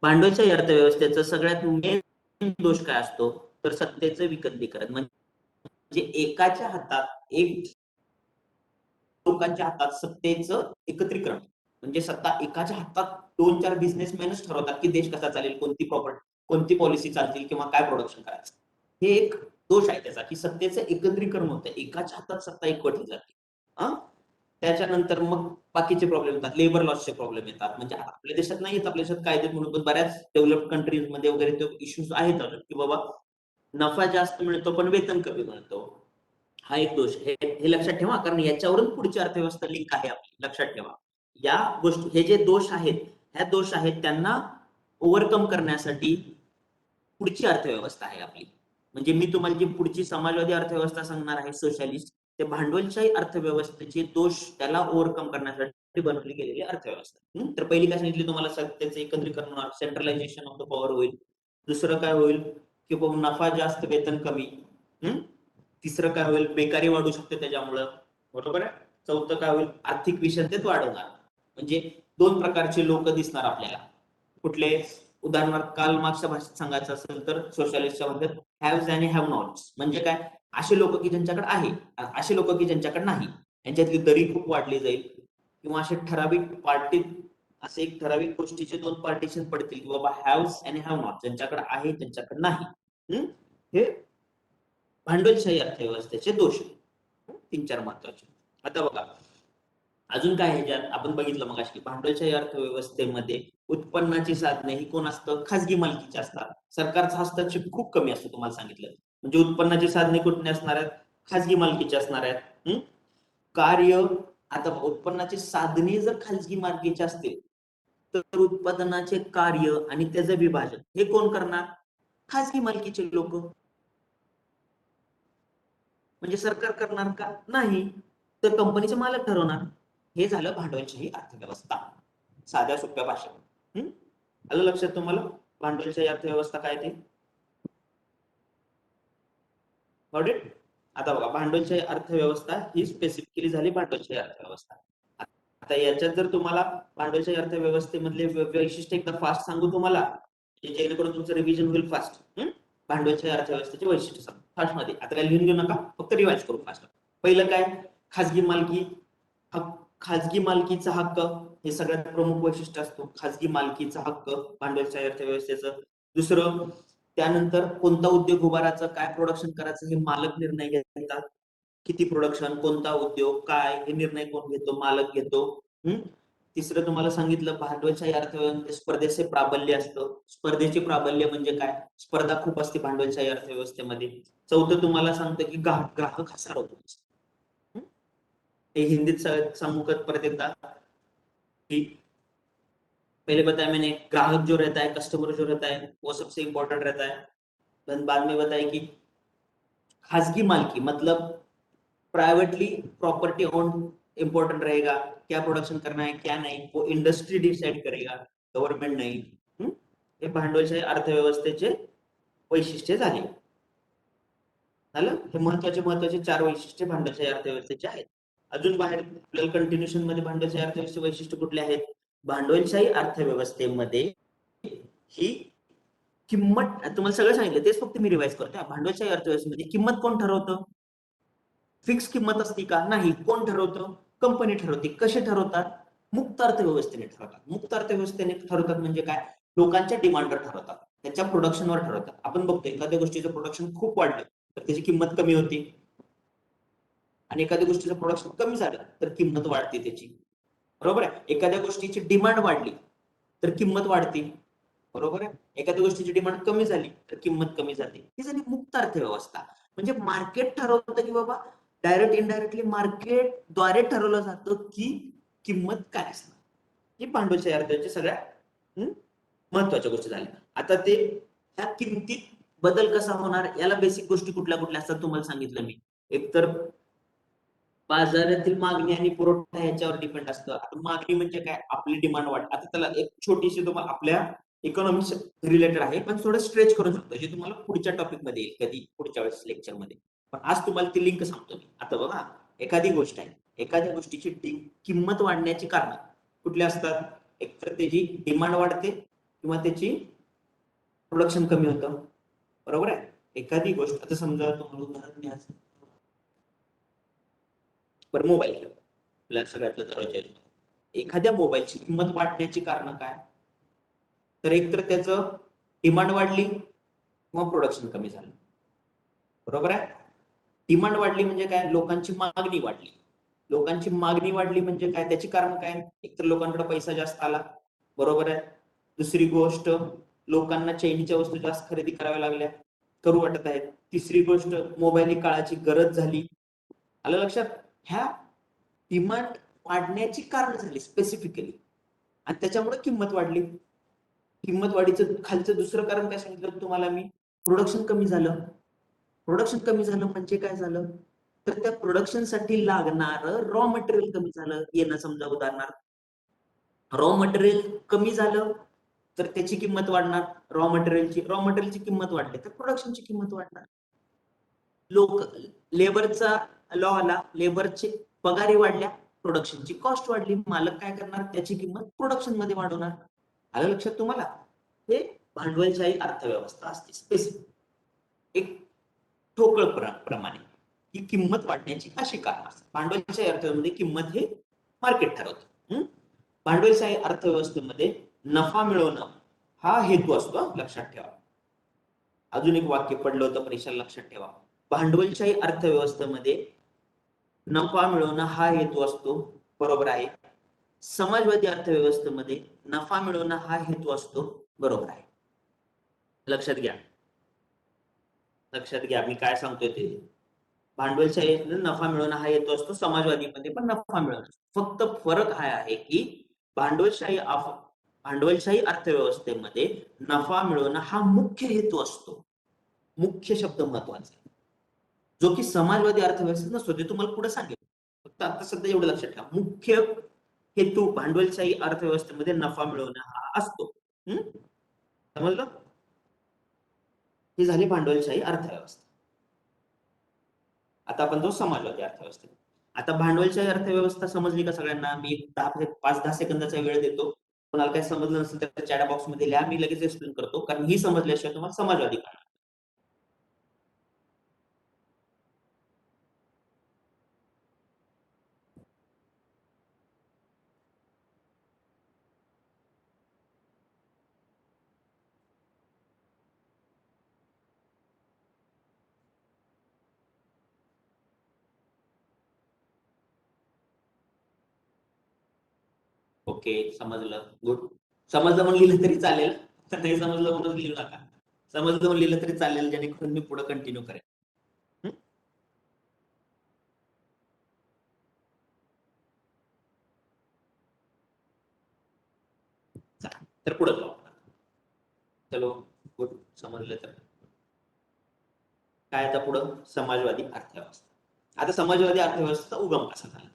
भांडवलशाही अर्थव्यवस्थेचा सगळ्यात मेन दोष काय असतो, तर सत्तेचं विकेंद्रीकरण. म्हणजे एकाच्या हातात एक लोकांच्या हातात सत्तेचं एकत्रीकरण. म्हणजे सत्ता एकाच्या हातात 2-4 बिझनेसमॅनच ठरवतात की देश कसा चालेल, कोणती प्रॉपर्टी, कोणती पॉलिसी चालतील किंवा काय प्रोडक्शन करायचं. हे एक दोष आहे त्याचा की सत्तेचं एकत्रीकरण होतं, एकाच्या हातात सत्ता एकवटली जाते. त्याच्यानंतर मग बाकीचे प्रॉब्लेम येतात, लेबर लॉसचे प्रॉब्लेम येतात. म्हणजे आपल्या देशात नाही येत, आपल्या देशात कायदे म्हणून, पण बऱ्याच डेव्हलप्ड कंट्रीजमध्ये वगैरे तो इश्यूज आहेत अजून की बाबा नफा जास्त मिळतो पण वेतन कमी मिळतो. हा एक दोष हे लक्षात ठेवा, कारण याच्यावरून पुढची अर्थव्यवस्था लिंक आहे आपली, लक्षात ठेवा. या गोष्टी, हे जे दोष आहेत, ह्या दोष आहेत त्यांना ओव्हरकम करण्यासाठी पुढची अर्थव्यवस्था आहे आपली. म्हणजे मी तुम्हाला जी पुढची समाजवादी अर्थव्यवस्था सांगणार आहे, सोशलिस्ट, ते भांडवलशाही अर्थव्यवस्थेचे दोष त्याला ओव्हरकम करण्यासाठी बनवली गेलेली अर्थव्यवस्था. तर पहिली काय सांगितली तुम्हाला, सत्तेचे एकत्रीकरण होणार, सेंट्रलायझेशन ऑफ द पॉवर होईल. दुसरं काय होईल की नफा जास्त वेतन कमी. तिसरं काय होईल, बेकारी वाढू शकते त्याच्यामुळं, बरोबर आहे. चौथं काय होईल, आर्थिक विषमतेत वाढ होणार. म्हणजे 2 प्रकारचे लोक दिसणार आपल्याला. कुठले, उदाहरणार्थ कार्ल मार्क्सच्या भाषेत सांगायचं असेल तर सोशलिस्टच्या भाषेत हॅव्स आणि हॅव नॉट्स. म्हणजे काय, असे लोक की ज्यांच्याकडे आहे, असे लोक की ज्यांच्याकडे नाही, यांच्यातली दरी खूप वाढली जाईल. किंवा असे ठराविक पार्टी, असे एक ठराविक गोष्टीचे 2 पार्टिशन पडतील की बाबा हॅव्स आणि हॅव नॉट, ज्यांच्याकडे आहे त्यांच्याकडे नाही. हे भांडवलशाही अर्थव्यवस्थेचे दोष, 3-4 महत्वाचे. आता बघा अजून काय ह्याच्यात आपण बघितलं मग की भांडवलशाही अर्थव्यवस्थेमध्ये उत्पन्नाची साधने ही कोण असतं, खासगी मालकीची असतात. सरकारचा हस्तक्षेप खूप कमी असतो, तुम्हाला सांगितलं. म्हणजे उत्पन्नाची साधने कुठली असणार आहेत, खासगी मालकीची असणार आहेत. कार्य, आता उत्पन्नाची साधने जर खासगी मालकीची असतील तर उत्पादनाचे कार्य आणि त्याचं विभाजन हे कोण करणार? खासगी मालकीचे लोक. म्हणजे सरकार करणार का? नाही. तर कंपनीचे मालक ठरवणार. हे झालं भांडवलशाही अर्थव्यवस्था साध्या सोप्या भाषेत. आलं लक्षात तुम्हाला भांडवलशाही अर्थव्यवस्था काय ते? आता बघा भांडवलशाही अर्थव्यवस्था ही स्पेसिफिकली झाली भांडवलशाही अर्थव्यवस्था. आता याच्यात जर तुम्हाला भांडवलशाही अर्थव्यवस्थेमधले वैशिष्ट्य एकदा फास्ट सांगू तुम्हाला, जेणेकरून तुमचं रिव्हिजन होईल फास्ट. भांडवलशाही अर्थव्यवस्थेचे वैशिष्ट्य फास्ट मध्ये. आता काय लिहून घेऊ नका, फक्त रिवाइज करू फास्ट. पहिलं काय? खाजगी मालकी. खाजगी मालकीचा हक्क हे सगळ्यात प्रमुख वैशिष्ट्य असतो, खाजगी मालकीचा हक्क भांडवलशाही अर्थव्यवस्थेचं. दुसरं, त्यानंतर कोणता उद्योग उभारायचा, काय प्रोडक्शन करायचं हे मालक निर्णय घेतात. किती प्रोडक्शन, कोणता उद्योग, काय हे निर्णय कोण घेतो? मालक घेतो. तिसरं तुम्हाला सांगितलं भांडवलशाही अर्थव्यवस्थेत स्पर्धेचे प्राबल्य असतं. स्पर्धेचे प्राबल्य म्हणजे काय? स्पर्धा खूप असते भांडवलशाही अर्थव्यवस्थेमध्ये. चौथं तुम्हाला सांगतं की ग्राहक हा सार्वत्रिक असतो. ये हिंदी सम्मुखत परत एकदा कि पहले बताया मैंने, ग्राहक जो रहता है, कस्टमर जो रहता है, वो सबसे इंपॉर्टेंट रहता है. बाद में बताया कि खासगी मालकी मतलब प्राइवेटली प्रॉपर्टी ओन इंपॉर्टेंट रहेगा. क्या प्रोडक्शन करना है क्या नहीं वो इंडस्ट्री डिसाइड करेगा, गव्हर्नमेंट नाही. हे भांडवलशाही अर्थव्यवस्थेचे वैशिष्ट्य झाले. हे महत्वाचे 4 वैशिष्ट्ये भांडवलशाही अर्थव्यवस्थेचे आहेत. अजून बाहेर आपल्याला कंटिन्युएशन मध्ये भांडवलशाही अर्थव्यवस्थेचे वैशिष्ट्य कुठले आहेत? भांडवलशाही अर्थव्यवस्थेमध्ये ही किंमत, तुम्हाला सगळं सांगितलं तेच फक्त मी रिवाइज करतो. भांडवलशाही अर्थव्यवस्थेमध्ये किंमत कोण ठरवतं? फिक्स किंमत असती का? नाही. कोण ठरवतं? कंपनी ठरवते. कसे ठरवतात? मुक्त अर्थव्यवस्थेने ठरवतात. मुक्त अर्थव्यवस्थेने ठरवतात म्हणजे काय? लोकांच्या डिमांडवर ठरवतात, त्याच्या प्रोडक्शनवर ठरवतात. आपण बघतो एखाद्या गोष्टीचं प्रोडक्शन खूप वाढलं तर त्याची किंमत कमी होती, आणि एखाद्या गोष्टीचं प्रोडक्शन कमी झालं तर किंमत वाढते त्याची. बरोबर आहे? एखाद्या गोष्टीची डिमांड वाढली तर किंमत वाढते. बरोबर आहे? एखाद्या गोष्टीची डिमांड कमी झाली तर किंमत कमी जाते. ही झाली मुक्त अर्थव्यवस्था. म्हणजे मार्केट ठरवतं की बाबा डायरेक्ट इनडायरेक्टली मार्केटद्वारे ठरवलं जातं की किंमत काय असणार. ही भांडवलशाही अर्थव्यवस्थेच्या सगळ्या महत्वाच्या गोष्टी झाल्या. आता ते ह्या किमतीत बदल कसा होणार याला बेसिक गोष्टी कुठल्या कुठल्या असतात तुम्हाला सांगितलं मी. एकतर बाजारातील मागणी आणि पुरवठा ह्याच्यावर डिपेंड असतं. आता मागणी म्हणजे काय? आपली डिमांड वाढ. आता त्याला एक छोटीशी तुम्हाला आपल्या इकॉनॉमिक्स रिलेटेड आहे, पण थोडं स्ट्रेच करू शकतो, जे तुम्हाला पुढच्या टॉपिक मध्ये येईल कधी पुढच्या वेळेस लेक्चर मध्ये. पण आज तुम्हाला ती लिंक सांगतो मी. आता बघा, एखादी गोष्ट आहे, एखाद्या गोष्टीची किंमत वाढण्याची कारण कुठली असतात? एकतर त्याची डिमांड वाढते किंवा त्याची प्रोडक्शन कमी होतं. बरोबर आहे? एखादी गोष्ट, आता समजा तुम्हाला उदाहरण द्यायचं बरं, मोबाईल आपल्या सगळ्यातलं जवळच्या एखाद्या मोबाईलची किंमत वाढण्याची कारण काय? तर एकतर त्याचं डिमांड वाढली किंवा प्रोडक्शन कमी झालं. बरोबर आहे? डिमांड वाढली म्हणजे काय? लोकांची मागणी वाढली. लोकांची मागणी वाढली म्हणजे काय? त्याची कारण काय? एकतर लोकांकडे पैसा जास्त आला. बरोबर आहे? दुसरी गोष्ट, लोकांना चैनीच्या वस्तू जास्त खरेदी कराव्या लागल्या, करू वाटत आहेत. तिसरी गोष्ट, मोबाईल ही काळाची गरज झाली. आलं लक्षात? ह्या डिमांड वाढण्याची कारण झाली स्पेसिफिकली, आणि त्याच्यामुळे किंमत वाढली. किंमत वाढीचं खालचं दुसरं कारण काय सांगितलं तुम्हाला मी? प्रोडक्शन कमी झालं. प्रोडक्शन कमी झालं म्हणजे काय झालं? तर त्या प्रोडक्शनसाठी लागणारं रॉ मटेरियल कमी झालं. येणं समजा उदाहरणार्थ रॉ मटेरियल कमी झालं तर त्याची किंमत वाढणार. रॉ मटेरियलची किंमत वाढली तर प्रोडक्शनची किंमत वाढणार. लोक लेबरचा लॉ आला, लेबरचे पगारी वाढल्या, प्रोडक्शनची कॉस्ट वाढली. मालक काय करणार? त्याची किंमत प्रोडक्शन मध्ये वाढवणार. आलं लक्षात तुम्हाला? हे भांडवलशाही अर्थव्यवस्था असते स्पेसिफिक, एक ठोकळ प्रमाणे ही किंमत वाढण्याची अशी कारण असतात. भांडवलशाही अर्थव्यवस्थेमध्ये किंमत हे मार्केट ठरवतं. भांडवलशाही अर्थव्यवस्थेमध्ये नफा मिळवणं हा हेतू असतो, लक्षात ठेवा. अजून एक वाक्य पडलं होतं परीक्षेला, लक्षात ठेवा. भांडवलशाही अर्थव्यवस्थेमध्ये नफा मिळवणं हा हेतू असतो. बरोबर आहे. समाजवादी अर्थव्यवस्थेमध्ये नफा मिळवणं हा हेतू असतो. बरोबर आहे. लक्षात घ्या, लक्षात घ्या मी काय सांगतोय ते. भांडवलशाही नफा मिळवणं हा हेतू असतो, समाजवादीमध्ये पण नफा मिळवणं. फक्त फरक हा आहे की भांडवलशाही भांडवलशाही अर्थव्यवस्थेमध्ये नफा मिळवणं हा मुख्य हेतू असतो. मुख्य शब्द महत्वाचा आहे, जो की समाजवादी अर्थव्यवस्थेत नसतो. ते तुम्हाला पुढे सांगेल. फक्त आता सध्या एवढं लक्षात ठेवा, मुख्य हेतू भांडवलशाही अर्थव्यवस्थेमध्ये नफा मिळवणं हा असतो. समजलं? ही झाली भांडवलशाही अर्थव्यवस्था. आता आपण तो समाजवादी अर्थव्यवस्था. आता भांडवलशाही अर्थव्यवस्था समजली का सगळ्यांना? मी 5-10 सेकंदाचा वेळ देतो. कोणाला काही समजलं नसेल तर चॅट बॉक्स मध्ये लिहा, मी लगेच एक्सप्लेन करतो, कारण ही समजल्याशिवाय तुम्हाला समाजवादी कळणार. ओके, समजलं. गुड. समजलं म्हणून लिहिलं तरी चालेल, तर नाही समजलं म्हणून लिहू नका. समजलं म्हणून लिहिलं तरी चालेल, जेणेकरून मी पुढे कंटिन्यू करेन. तर पुढे जाऊ. चलो, गुड. समजलं तर काय आता पुढं? समाजवादी अर्थव्यवस्था. आता समाजवादी अर्थव्यवस्थेचा उगम कसा झाला?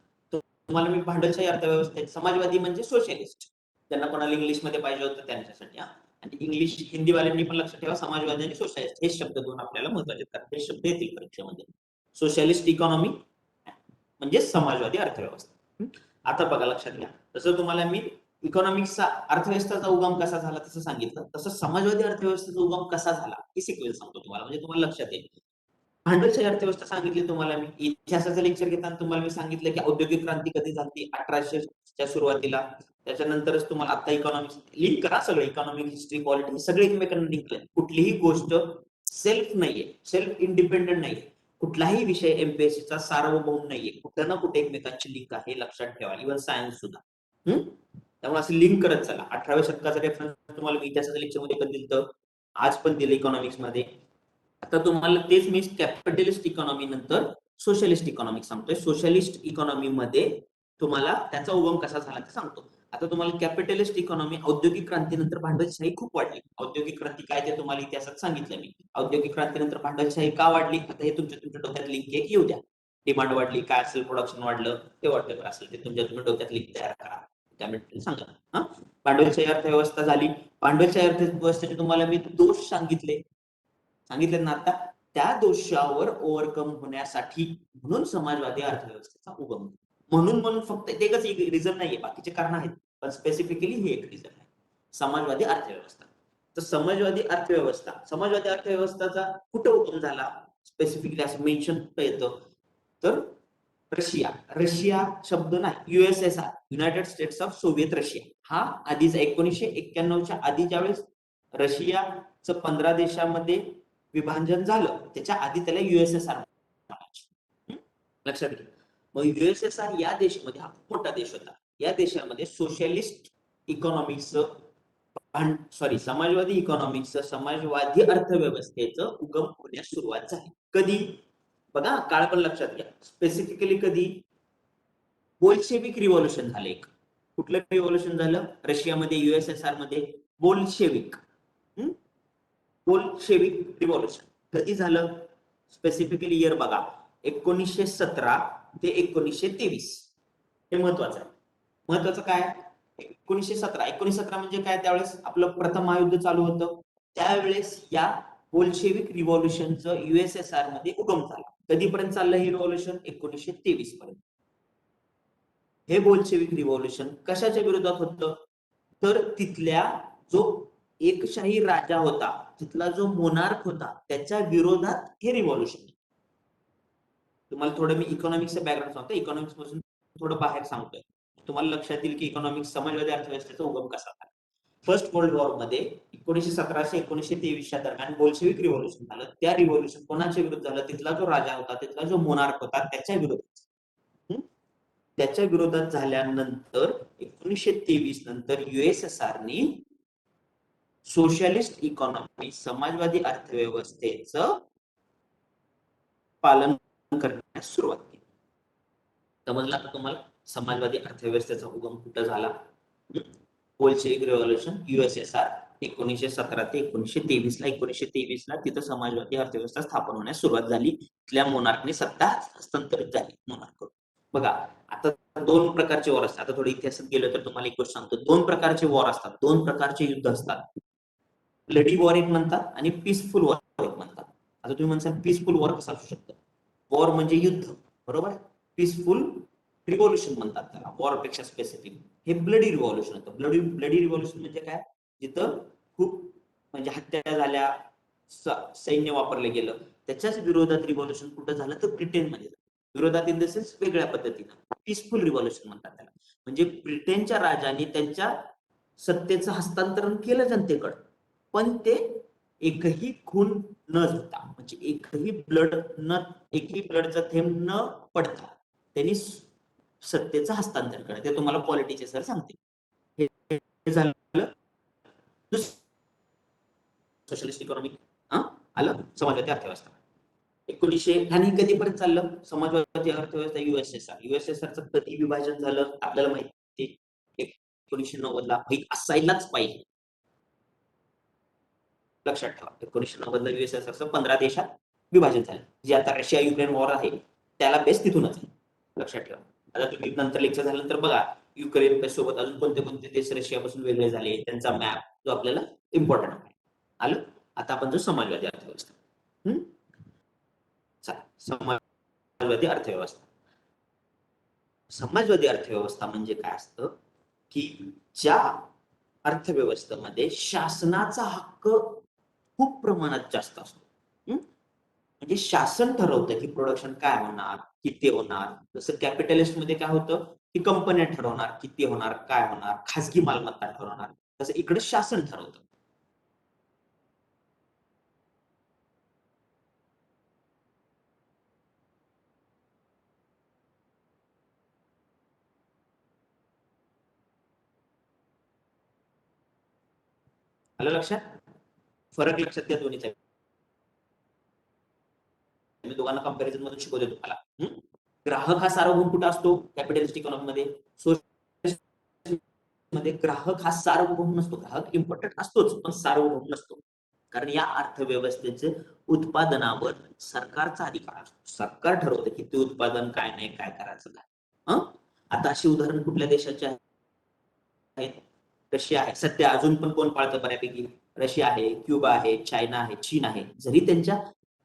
तुम्हाला मी भांडवलशाही अर्थव्यवस्थेत, समाजवादी म्हणजे सोशलिस्ट, त्यांना कोणाला इंग्लिशमध्ये पाहिजे होतं त्यांच्यासाठी. आणि इंग्लिश हिंदीवाल्यांनी पण लक्षात ठेवा, समाजवादी आणि सोशलिस्ट हे शब्द दोन आपल्याला महत्वाचे, कारण हे शब्द येतील परीक्षेमध्ये. सोशलिस्ट इकॉनॉमी म्हणजे समाजवादी अर्थव्यवस्था. आता बघा, लक्षात घ्या, तसं तुम्हाला मी इकॉनॉमिक्सचा अर्थव्यवस्थेचा उगम कसा झाला तसं सांगितलं, तसं समाजवादी अर्थव्यवस्थेचा उगम कसा झाला ही सिक्वेन्स सांगतो तुम्हाला, म्हणजे तुम्हाला लक्षात येईल. भांडवलशाही अर्थव्यवस्था सांगितली तुम्हाला मी. इतिहासाचं लेक्चर घेताना तुम्हाला मी सांगितलं की औद्योगिक क्रांती कधी झाली, 1800च्या सुरुवातीला. त्याच्यानंतरच तुम्हाला आता इकॉनॉमिक्स लिंक करा, सगळं इकॉनॉमिक हिस्ट्री, पॉलिटिक्स सगळे एकमेकांना लिंक आहे. कुठलीही गोष्ट सेल्फ नाहीये, सेल्फ इंडिपेंडेंट नाहीये. कुठलाही विषय एमपीएससीचा सार्वभौम नाहीये, कुठं ना कुठे एकमेकांची लिंक आहे, लक्षात ठेवा. इव्हन सायन्स सुद्धा. त्यामुळे असं लिंक करत चला. 18व्या शतकाचा रेफरन्स तुम्हाला मी इतिहासाच्या लेक्चरमध्ये कधी दिलं, आज पण दिलं इकॉनॉमिक्स मध्ये. आता तुम्हाला तेच मी कॅपिटलिस्ट इकॉनॉमी नंतर सोशलिस्ट इकॉनॉमिक्स सांगतोय. सोशलिस्ट इकॉनॉमी मध्ये तुम्हाला त्याचा उगम कसा झाला ते सांगतो. आता तुम्हाला कॅपिटलिस्ट इकॉनॉमी, औद्योगिक क्रांतीनंतर भांडवलशाही खूप वाढली. औद्योगिक क्रांती काय ते तुम्हाला इतिहासात सांगितलं मी. औद्योगिक क्रांतीनंतर भांडवलशाही का वाढली, आता हे तुमच्या डोक्यात लिंक एक येऊ द्या. डिमांड वाढली, काय असेल, प्रोडक्शन वाढलं, ते वाटतं असेल ते तुमच्या डोक्यात लिंक तयार करा, त्यामुळे सांगा. भांडवलशाही अर्थव्यवस्था झाली. भांडवलशाही अर्थव्यवस्थेचे तुम्हाला मी दोष सांगितले ना आता. त्या दोषावर ओव्हरकम होण्यासाठी म्हणून समाजवादी अर्थव्यवस्थेचा उगम. म्हणून फक्त एकच रिझन नाहीये, बाकीचे कारण आहेत, पण स्पेसिफिकली हे एक रिझन आहे, समाजवादी अर्थव्यवस्था. तर समाजवादी अर्थव्यवस्थेचा कुठं उगम झाला स्पेसिफिकली असं मेन्शन कुठं येतं, तर रशिया शब्द नाही, USSR, United states of Soviet Russia, हा आधीचा 1991च्या आधी ज्यावेळेस रशियाचं 15 देशामध्ये विभाजन झालं, त्याच्या आधी त्याला युएसएसआर लक्षात घ्या. मग युएसएसआर या देशामध्ये, हा मोठा देश होता, या देशामध्ये सोशलिस्ट इकॉनॉमिक्स, समाजवादी इकॉनॉमिक्स, समाजवादी अर्थव्यवस्थेचं उगम होण्यास सुरुवात झाली. कधी? बघा, काळ पण लक्षात घ्या. स्पेसिफिकली कधी? बोल्शेविक रिव्हॉल्युशन झालं एक. कुठलं रिव्हॉल्युशन झालं? रशियामध्ये, युएसएसआर मध्ये बोल्शेविक रिव्हॉल्युशन कधी झालं? स्पेसिफिकली इयर बघा, 1917 ते 1923. हे महत्वाचं आहे. महत्वाचं काय? 1917 म्हणजे काय? त्यावेळेस आपलं प्रथम महायुद्ध चालू होतं. त्यावेळेस या बोल्शेविक रिव्हॉल्युशनचं युएसएसआर मध्ये उगम झाला. कधीपर्यंत चाललं हे रिव्हॉल्युशन? 1923 पर्यंत. हे बोल्शेविक रिव्हॉल्युशन कशाच्या विरोधात होतं? तर तिथल्या जो एकशाही राजा होता, तिथला जो मोनार्क होता, त्याच्या विरोधात हे रिव्हॉल्युशन. तुम्हाला थोडं मी इकॉनॉमिक्सचं बॅकग्राऊंड सांगतो, इकॉनॉमिक्स पासून थोडं बाहेर सांगतोय, तुम्हाला लक्षात येईल की इकॉनॉमिक्स, समाजवादी अर्थव्यवस्थेचा उगम कसा झाला. फर्स्ट वर्ल्ड वॉर मध्ये 1917 ते 1923 दरम्यान बोल्शेविक रिव्हॉल्युशन झालं. त्या रिव्हॉल्युशन कोणाच्या विरुद्ध झालं? तिथला जो राजा होता, तिथला जो मोनार्क होता, त्याच्या विरोधात. त्याच्या विरोधात झाल्यानंतर 1923 नंतर युएसएसआरनी सोशलिस्ट इकॉनॉमी, समाजवादी अर्थव्यवस्थेचं पालन करण्यास सुरुवात केली. समजला का तुम्हाला समाजवादी अर्थव्यवस्थेचा उगम कुठं झाला? बोल्शेविक रिव्हॉल्युशन USSR 1917 ते 1923 ला. 1923 ला तिथं समाजवादी अर्थव्यवस्था स्थापन होण्यास सुरुवात झाली. तिथल्या मोनार्कने सत्ता हस्तांतरित झाली मोनार्क. बघा आता दोन प्रकारचे वॉर असतात. आता थोडं इतिहासात गेलं तर तुम्हाला एक गोष्ट सांगतो. दोन प्रकारचे वॉर असतात, दोन प्रकारचे युद्ध असतात. ब्लडी वॉर एक म्हणतात आणि पीसफुल वॉर एक म्हणतात. आता तुम्ही म्हणसाल पीसफुल वॉर कसं असू शकतं? वॉर म्हणजे युद्ध, बरोबर. पीसफुल रिव्हॉल्युशन म्हणतात त्याला, वॉर पेक्षा स्पेसिफिक. हे ब्लडी रिव्हॉल्युशन होतं. ब्लडी रिव्हॉल्युशन म्हणजे काय? जिथं खूप म्हणजे हत्या झाल्या, सैन्य वापरलं गेलं. त्याच्याच विरोधात रिव्हॉल्युशन कुठं झालं तर ब्रिटनमध्ये. विरोधात इन द सेन्स वेगळ्या पद्धतीनं. पीसफुल रिव्हॉल्युशन म्हणतात त्याला. म्हणजे ब्रिटनच्या राजाने त्यांच्या सत्तेचं हस्तांतरण केलं जनतेकडं, पण ते एकही खून न होता, म्हणजे एकही ब्लडचा थेंब न पडता त्यांनी सत्तेचं हस्तांतरण केलं. ते तुम्हाला पॉलिटिक्स सर सांगते. हे झालं सोशलिस्ट इकॉनॉमिक. आलं समाजवादी अर्थव्यवस्था. 1900 आणि कधीपर्यंत चाललं समाजवादी अर्थव्यवस्था? युएसएसआरचं कधी विभाजन झालं आपल्याला माहिती. 1990 ला असायलाच पाहिजे, लक्षात ठेवा. 1990 ला युएसएसआरचं 15 देशात विभाजन झालं. जे आता रशिया युक्रेन वॉर आहे त्याला बेस तिथूनच आहे, लक्षात ठेवा. आता तुम्ही नंतर लेक्चर झाल्यानंतर बघा युक्रेन सोबत अजून कोणते कोणते देश रशियापासून वेगळे झाले, त्यांचा मॅप जो आपल्याला इम्पॉर्टंट आहे. आलं. आता आपण जो समाजवादी अर्थव्यवस्था, समाजवादी अर्थव्यवस्था. समाजवादी अर्थव्यवस्था म्हणजे काय असतं की ज्या अर्थव्यवस्थेमध्ये शासनाचा हक्क खूप प्रमाणात जास्त असतो. म्हणजे शासन ठरवतं की प्रोडक्शन काय होणार, किती होणार. जसं कॅपिटलिस्ट मध्ये काय होतं की कंपन्या ठरवणार किती होणार, काय होणार, खासगी मालमत्ता ठरवणार. तसं इकडे शासन ठरवतं. आलं लक्षात? फरक लक्षात घ्या दोन्हीचा. मी दोघांना कंपॅरिझन मधून शिकवते तुम्हाला. ग्राहक हा सार्वभौम कुठं असतो कॅपिटलिस्ट इकॉनॉमी मध्ये? सोशलिस्ट मध्ये ग्राहक हा सार्वभौम नसतो. ग्राहक इम्पॉर्टंट असतोच पण सार्वभौम नसतो. कारण या अर्थव्यवस्थेचे उत्पादनावर सरकारचा अधिकार असतो. सरकार ठरवतं किती उत्पादन, काय नाही, काय करायचं काय. आता अशी उदाहरण कुठल्या देशाचे आहेत? रशिया आहे. सध्या अजून पण कोण पाळतं बऱ्यापैकी? रशिया आहे, क्युबा आहे, चायना आहे, चीन आहे. जरी त्यांच्या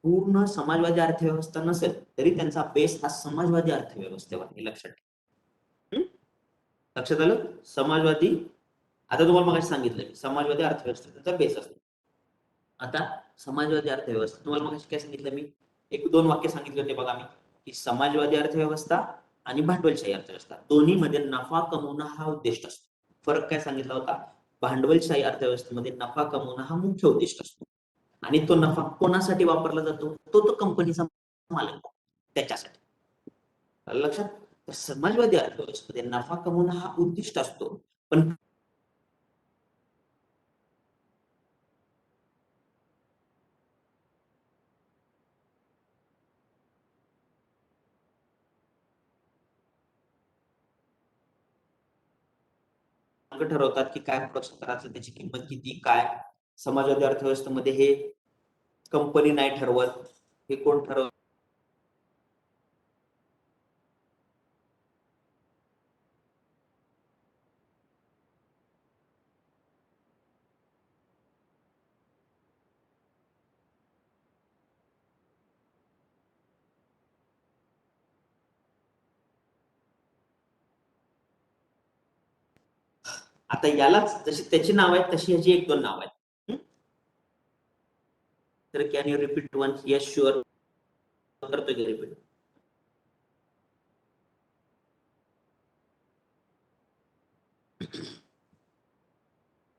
पूर्ण समाजवादी अर्थव्यवस्था नसेल तरी त्यांचा बेस हा समाजवादी अर्थव्यवस्थेवर आहे, लक्षात ठेवा. लक्षात आलं? समाजवादी. आता तुम्हाला मग सांगितलं समाजवादी अर्थव्यवस्थेचा बेस असतो. आता समाजवादी अर्थव्यवस्था तुम्हाला मग काय सांगितलं मी? एक दोन वाक्य सांगितले होते बघा मी, की समाजवादी अर्थव्यवस्था आणि भांडवलशाही अर्थव्यवस्था दोन्हीमध्ये नफा कमवणं हा उद्दिष्ट असतो. फरक काय सांगितला होता? भांडवलशाही अर्थव्यवस्थेमध्ये नफा कमवणं हा मुख्य उद्दिष्ट असतो आणि तो नफा कोणासाठी वापरला जातो? तो कंपनीचा मालक त्याच्यासाठी. लक्षात? तर समाजवादी अर्थव्यवस्थेमध्ये नफा कमवणं हा उद्दिष्ट असतो, पण ठरवतात की काय प्रोडक्शन करायचं, त्याची किंमत किती, काय. समाजवादी अर्थव्यवस्थेमध्ये हे कंपनी नाही ठरवत, हे कोण ठरवत? आता यालाच जशी त्याची नाव आहेत तशी ह्याची एक दोन नाव आहेत. तर can you repeat one? Yes sure. करतो की रिपीट.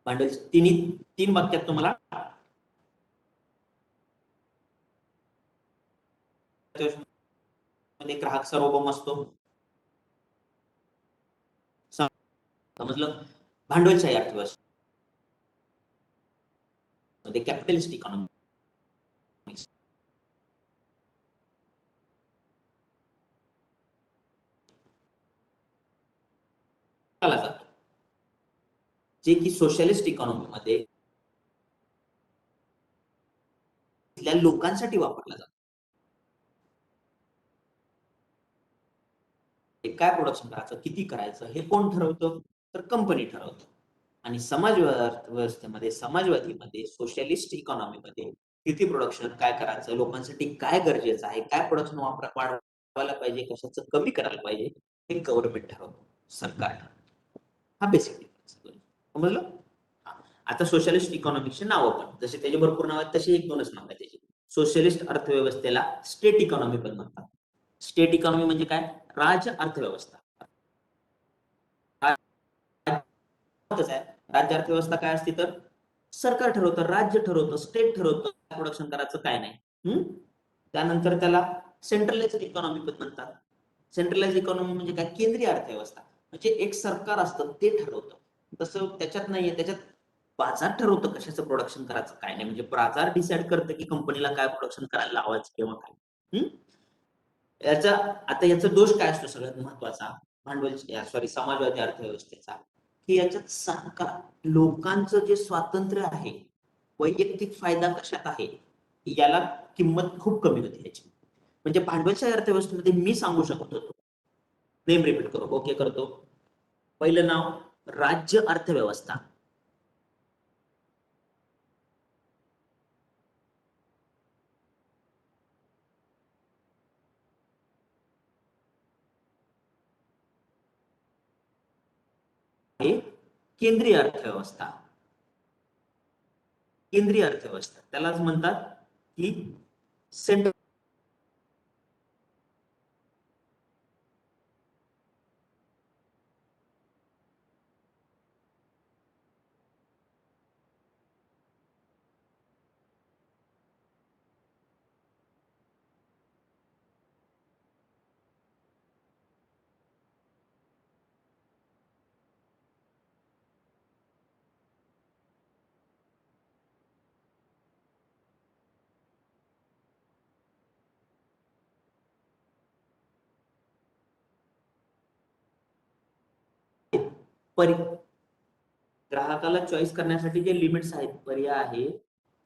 भांडवल तिन्ही तीन वाक्यात तुम्हाला ग्राहक सार्वभौम असतो, समजलं? भांडवलशाही अर्थव्यवस्था मध्ये कॅपिटलिस्ट इकॉनॉमी जातो. जे की सोशलिस्ट इकॉनॉमीमध्ये लोकांसाठी वापरला जातो. काय प्रोडक्शन करायचं, किती करायचं हे कोण ठरवतं, तर कंपनी ठरवतं. आणि समाज व्यवस्थेमध्ये, समाजवादीमध्ये, सोशलिस्ट इकॉनॉमीमध्ये किती प्रोडक्शन, काय करायचं, लोकांसाठी काय गरजेचं आहे, काय प्रोडक्शन वाढवायला पाहिजे, कशाचं कमी करायला पाहिजे, हे गव्हर्नमेंट ठरवतं, सरकार ठरवतं. हा बेसिक डिफरन्स. समजलं? आता सोशलिस्ट इकॉनॉमिक्सचे नावं पण जसे त्याचे भरपूर नाव आहेत तसे 1-2च नाव आहे त्याचे. सोशलिस्ट अर्थव्यवस्थेला स्टेट इकॉनॉमी पण म्हणतात. स्टेट इकॉनॉमी म्हणजे काय? राज्य अर्थव्यवस्था. आहे. राज्य अर्थव्यवस्था काय असते तर सरकार ठरवतं, राज्य ठरवतं, स्टेट ठरवतं प्रोडक्शन करायचं काय नाही. त्यानंतर त्याला सेंट्रलाइज इकॉनॉमी पण म्हणतात. सेंट्रलाइज इकॉनॉमी म्हणजे काय? केंद्रीय अर्थव्यवस्था. म्हणजे एक सरकार असतं ते ठरवतं. तसं त्याच्यात नाहीये, त्याच्यात बाजार ठरवतं कशाचं प्रोडक्शन करायचं काय नाही. म्हणजे बाजार डिसाईड करतं की कंपनीला काय प्रोडक्शन करायला लावायचं किंवा काय. याचा आता याचा दोष काय असतो सगळ्यात महत्वाचा भांडवल समाजवादी अर्थव्यवस्थेचा, की याच्यात सरकार लोकांचं जे स्वातंत्र्य आहे, वैयक्तिक फायदा कशात आहे, याला किंमत खूप कमी होती याची. म्हणजे भांडवलशाही अर्थव्यवस्थेमध्ये मी सांगू शकत होतो. नेम रिपीट करू, ओके करतो. पहिलं नाव राज्य अर्थव्यवस्था. केंद्रीय अर्थव्यवस्था. केंद्रीय अर्थव्यवस्था त्यालाच म्हणतात की सेंट्रल. ग्राहकाला चॉईस करण्यासाठी जे लिमिट्स आहेत, पर्याय आहे,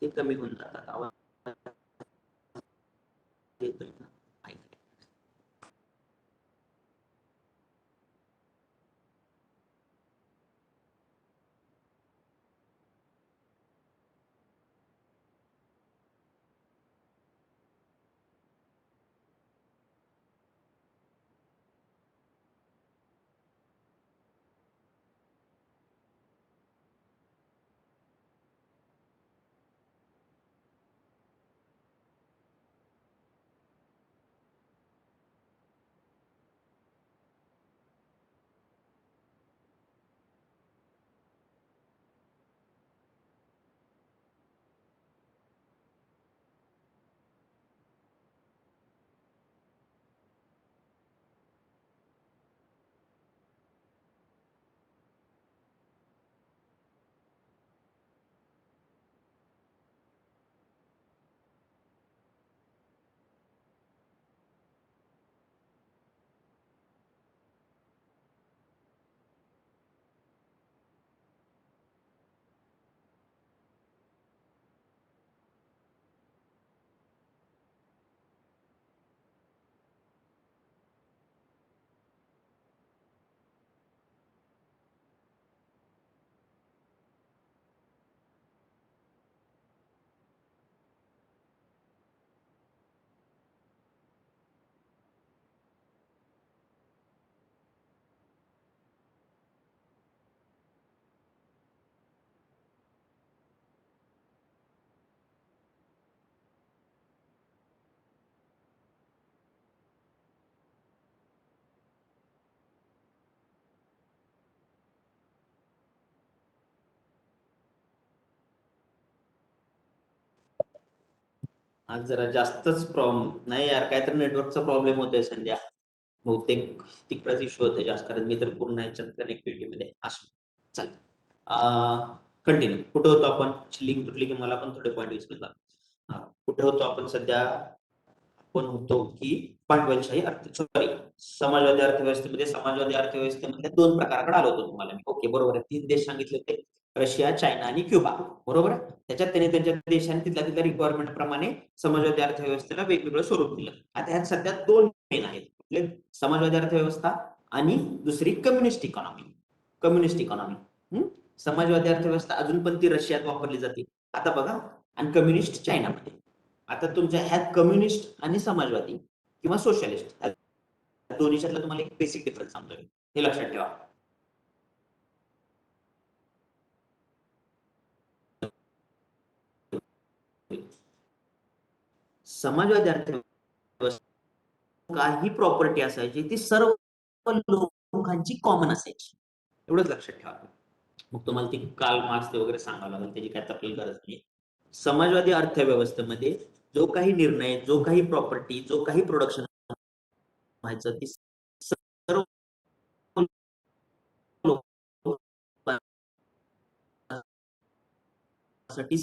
ते कमी होऊन जातात. आज जरा जास्तच प्रॉब्लेम नाही यार, काय तर नेटवर्कचा प्रॉब्लेम होतोय संध्या. बहुतेक तिकडच इश्यू होतोय जास्त, कारण मी तर पूर्ण ह्याच्यात कनेक्टिव्हिटी मध्ये असो. चालेल, कंटिन्यू. कुठे होतो आपण? लिंक तुटली की मला पण थोडे पॉईंट विसरला. कुठे होतो आपण सध्या? आपण म्हणतो की भांडवलशाही सॉरी, समाजवादी अर्थव्यवस्थेमध्ये समाजवादी अर्थव्यवस्थेमध्ये दोन प्रकाराकडे आलो होतो तुम्हाला मी. ओके, बरोबर आहे. 3 देश सांगितले होते. रशिया, चायना आणि क्युबा. बरोबर आहे. त्याच्यात त्यांनी त्यांच्या देशाने तिथल्या तिथल्या रिक्वायरमेंट प्रमाणे समाजवादी अर्थव्यवस्थेला वेगवेगळं स्वरूप दिलं. आता ह्यात सध्या 2 मेन आहेत. कुठले? समाजवादी अर्थव्यवस्था आणि दुसरी कम्युनिस्ट इकॉनॉमी. Communist economy. समाजवादी अर्थव्यवस्था अजून पण ती रशियात वापरली जाते. आता बघा, आणि कम्युनिस्ट चायनामध्ये. आता तुमच्या ह्यात कम्युनिस्ट आणि समाजवादी किंवा सोशलिस्ट दोन्हीच्यातला तुम्हाला एक बेसिक डिफरन्स सांगतो मी. हे लक्षात ठेवा. समाजवादी अर्थव्यवस्था काही प्रॉपर्टी असायची ती सर्व लोकांची कॉमन असायची. एवढंच लक्षात ठेवा. मग तुम्हाला ती कार्ल मार्क्स वगैरे सांगावं लागेल, त्याची काय आपल्याला गरज नाही. समाजवादी अर्थव्यवस्थेमध्ये जो काही निर्णय, जो काही प्रॉपर्टी, जो काही प्रोडक्शन व्हायचं ती सर्व लोकांसाठी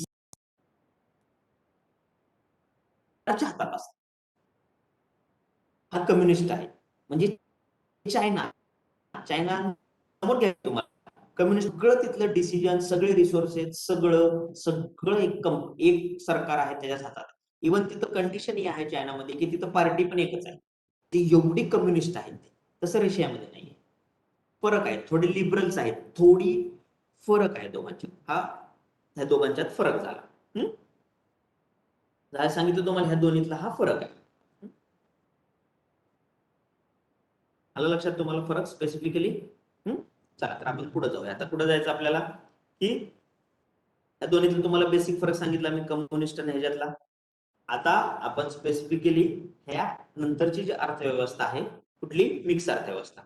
सरकारच्या हातात असतं. हा कम्युनिस्ट आहे. म्हणजे चायना चायना समोर घ्या तुम्हाला. कम्युनिस्ट सगळं तिथलं डिसिजन, सगळे रिसोर्सेस, सगळं सगळं एक सरकार आहे त्याच्याच हातात. इव्हन तिथं कंडिशन ही आहे चायनामध्ये की तिथं पार्टी पण एकच आहे. ती एवढी कम्युनिस्ट आहेत. तसं रशियामध्ये नाहीये. फरक आहे. थोडे लिबरल्स आहेत. थोडी फरक आहे दोघांच्यात. ह्या दोघांच्यात फरक झाला. काय सांगितलं तुम्हाला, ह्या दोन्हीतला हा फरक आहे. आलं लक्षात तुम्हाला फरक स्पेसिफिकली? चला तर आपण पुढे जाऊया. आता पुढे जायचं आपल्याला की या दोन्हीतून तुम्हाला बेसिक फरक सांगितला मी कम्युनिस्ट आणि ह्याच्यातला. आता आपण स्पेसिफिकली ह्या नंतरची जी अर्थव्यवस्था आहे, कुठली? मिक्स अर्थव्यवस्था.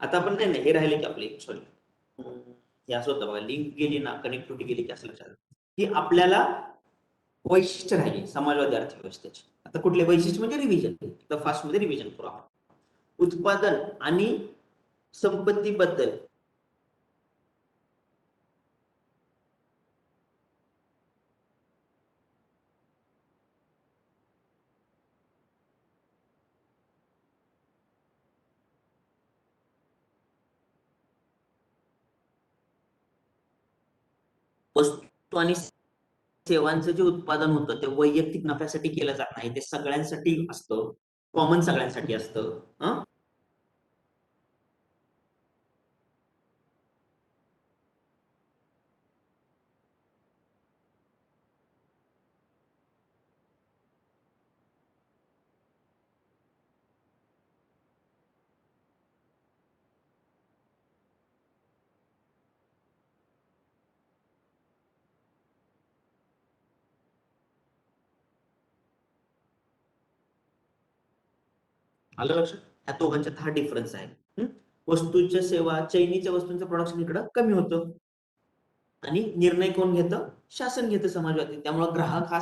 आता आपण नाही हे राहिले की आपली सॉरी, हे असं होतं बघा, लिंक गेली ना, कनेक्टिव्हिटी गेली की असं लक्षात की आपल्याला वैशिष्ट्य राहिली समाजवादी अर्थव्यवस्थेची. आता कुठले वैशिष्ट्य? म्हणजे रिव्हिजन. तर फास्ट मध्ये रिव्हिजन करू आपण. उत्पादन आणि संपत्तीबद्दल वस्तू आणि सेवांचं जे उत्पादन होतं ते वैयक्तिक नफ्यासाठी केलं जात नाही. ते सगळ्यांसाठी असतं. कॉमन सगळ्यांसाठी असतं. आलं लक्षात? ह्या दोघांच्यात हा डिफरन्स आहे. वस्तूंच्या सेवा, चैनीच्या वस्तूंचं प्रोडक्शन इकडं कमी होतं आणि निर्णय कोण घेतं? शासन घेतं, समाजवादी. त्यामुळे ग्राहक हा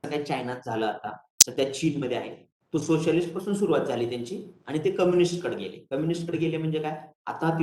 सगळ्या चायनात झालं, आता सध्या चीनमध्ये आहे. तो सोशलिस्ट पासून सुरुवात झाली त्यांची आणि ते कम्युनिस्टकडे गेले. कम्युनिस्टकडे गेले म्हणजे काय? आता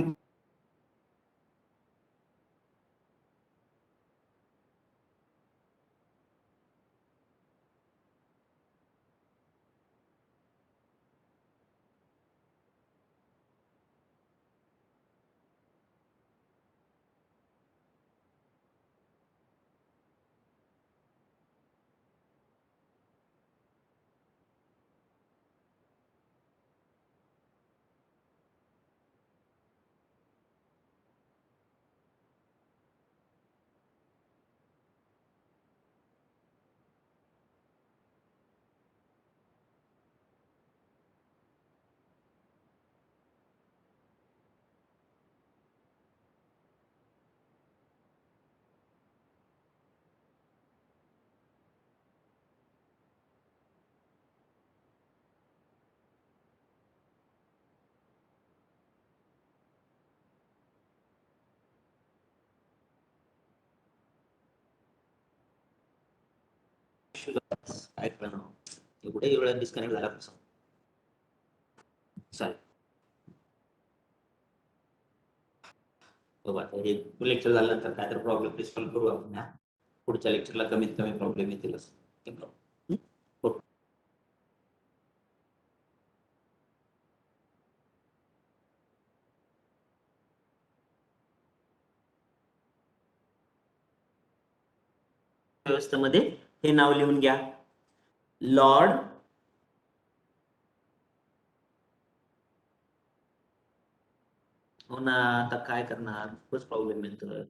काय कळणार एवढे वेळा डिस्कनेक्ट झाला कसं चालेल. बघा हे लेक्चर झाल्यानंतर काय तर प्रॉब्लेम सॉल्व्ह करू आपण. पुढच्या लेक्चरला कमीत कमी प्रॉब्लेम येतीलच. व्यवस्थेमध्ये हे नाव लिहून घ्या. लॉर्ड हो ना, आता काय करणार, खूपच प्रॉब्लेम येतोय.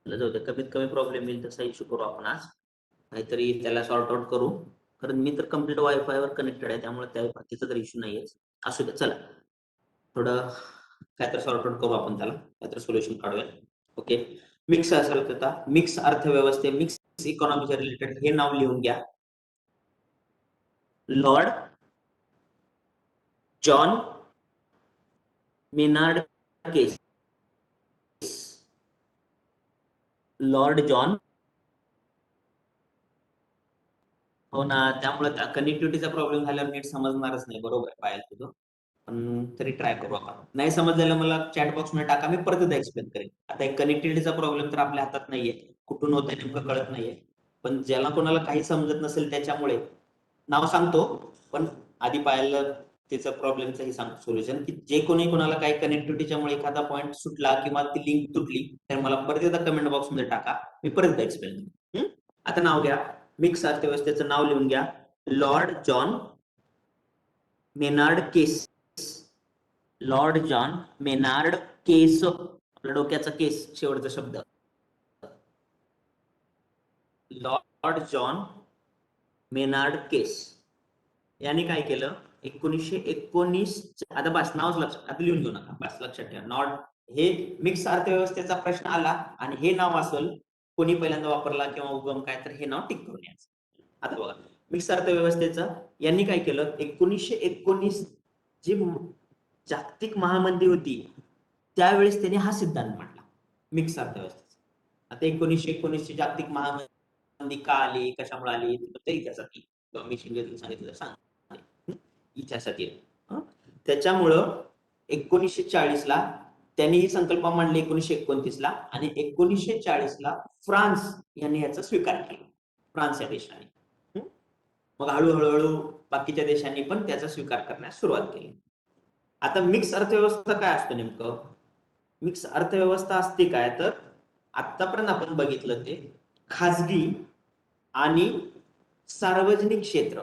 जाऊ दे, कमीत कमी प्रॉब्लेम येईल तसा इश्यू करू आपण आज. काहीतरी त्याला सॉर्ट आउट करू, कारण मी तर कम्प्लीट वायफाय वर कनेक्टेड आहे, त्यामुळे त्या बाकीचा तर इश्यू नाहीये. असू दे, चला थोडं काय तर सॉर्ट आउट करू आपण, त्याला काय तर सोल्युशन काढूया. ओके, मिक्स अर्थव्यवस्था, मिक्स अर्थव्यवस्थे, मिक्स इकॉनॉमीच्या रिलेटेड हे नाव लिहून घ्या. लॉर्ड जॉन मेनार्ड केस. लॉर्ड जॉन हो ना, त्यामुळे कनेक्टिव्हिटीचा प्रॉब्लेम झाल्यावर नीट समजणारच नाही. बरोबर पाहिजे तुझं, पण तरी ट्राय करू आपण. नाही समजलेलं मला चॅट बॉक्स मध्ये टाका, मी परत एकदा एक्सप्लेन करेन. आता एक कनेक्टिव्हिटीचा प्रॉब्लेम तर आपल्या हातात नाहीये, कुठून होतंय नेमकं कळत नाहीये. पण ज्याला कोणाला काही समजत नसेल त्याच्यामुळे नाव सांगतो, पण आधी पाहायला त्याचं प्रॉब्लेमचं हे सांगतो सोल्युशन, की जे कोणी कोणाला काही कनेक्टिव्हिटीच्यामुळे एखादा पॉईंट सुटला किंवा ती लिंक तुटली तर मला परत एकदा कमेंट बॉक्स मध्ये टाका, मी परत एकदा एक्सप्लेन करेन. आता नाव घ्या, मिक्स अर्थव्यवस्थेचं नाव लिहून घ्या. लॉर्ड जॉन मेनार्ड केस. लॉर्ड जॉन मेनार्ड केस, आपल्या डोक्याचा केस शेवटचा शब्द. लॉर्ड जॉन मेनार्ड केस यांनी काय केलं, 1919, आता बस नावच लक्षात, आता लिहून घेऊ नका, बस लक्षात ठेवा. नॉट हे मिक्स अर्थव्यवस्थेचा प्रश्न आला आणि हे नाव असेल कोणी पहिल्यांदा वापरला किंवा उगम काय, तर हे नाव टिक करून यायचं. आता बघा, मिक्स अर्थव्यवस्थेचं यांनी काय केलं, 1919 जी जागतिक महामंदी होती त्यावेळेस त्यांनी हा सिद्धांत मांडला मिक्स अर्थव्यवस्थेचा. आता 1919 ची जागतिक महामंदी का आली, कशामुळे आली, ते इतिहासात मी सांगितलं सांग इतिहासातील. त्याच्यामुळं 1940 ला त्यांनी ही संकल्पना मांडली, 1929 ला, आणि 1940 ला फ्रान्स यांनी याचा स्वीकार केला, फ्रान्स या देशाने. मग हळूहळू बाकीच्या देशांनी पण त्याचा स्वीकार करण्यास सुरुवात केली. आता मिक्स अर्थव्यवस्था काय असतं नेमकं, मिक्स अर्थव्यवस्था असते काय, तर आतापर्यंत आपण बघितलं ते खाजगी आणि सार्वजनिक क्षेत्र,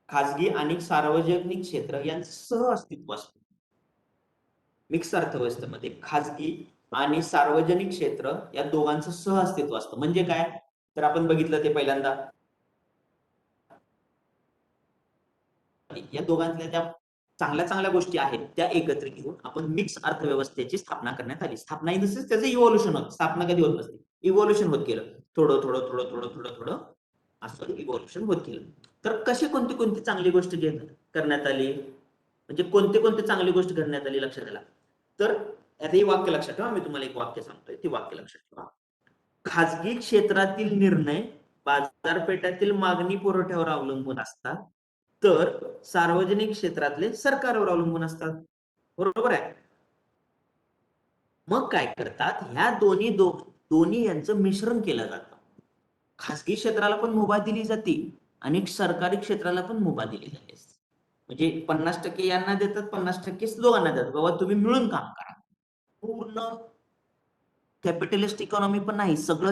खाजगी आणि सार्वजनिक क्षेत्र यांचं सह अस्तित्व असतं. मिक्स अर्थव्यवस्थेमध्ये खाजगी आणि सार्वजनिक क्षेत्र या दोघांचं सह अस्तित्व असतं. म्हणजे काय, तर आपण बघितलं ते पहिल्यांदा या दोघांतल्या त्या चांगल्या चांगल्या गोष्टी आहेत त्या एकत्र घेऊन आपण मिक्स अर्थव्यवस्थेची स्थापना करण्यात आली. स्थापना इन द सेन्स त्याचं इव्होल्युशन होत, स्थापना कधी होत नसते, इव्होल्युशन होत गेलं, थोडं थोडं थोडं थोडं थोडं थोडं असं इव्होल्युशन होत गेलं. तर कशी कोणती कोणती चांगली गोष्ट करण्यात आली, म्हणजे कोणते कोणते चांगली गोष्ट करण्यात आली लक्षात आला. तर आता हे वाक्य लक्षात ठेवा, मी तुम्हाला एक वाक्य सांगतोय, ते वाक्य लक्षात ठेवा. खाजगी क्षेत्रातील निर्णय बाजारपेठातील मागणी पुरवठ्यावर अवलंबून असतात, तर सार्वजनिक क्षेत्रातले सरकारवर अवलंबून असतात. बरोबर आहे. मग काय करतात, ह्या दोन्ही यांचं मिश्रण केलं जातं. खासगी क्षेत्राला पण मुभा दिली जाते आणि सरकारी क्षेत्राला पण मुभा दिली जाते. म्हणजे 50% यांना देतात, 50% दोघांना देतात, बाबा तुम्ही मिळून काम करा. पूर्ण कॅपिटलिस्ट इकॉनॉमी पण नाही, सगळं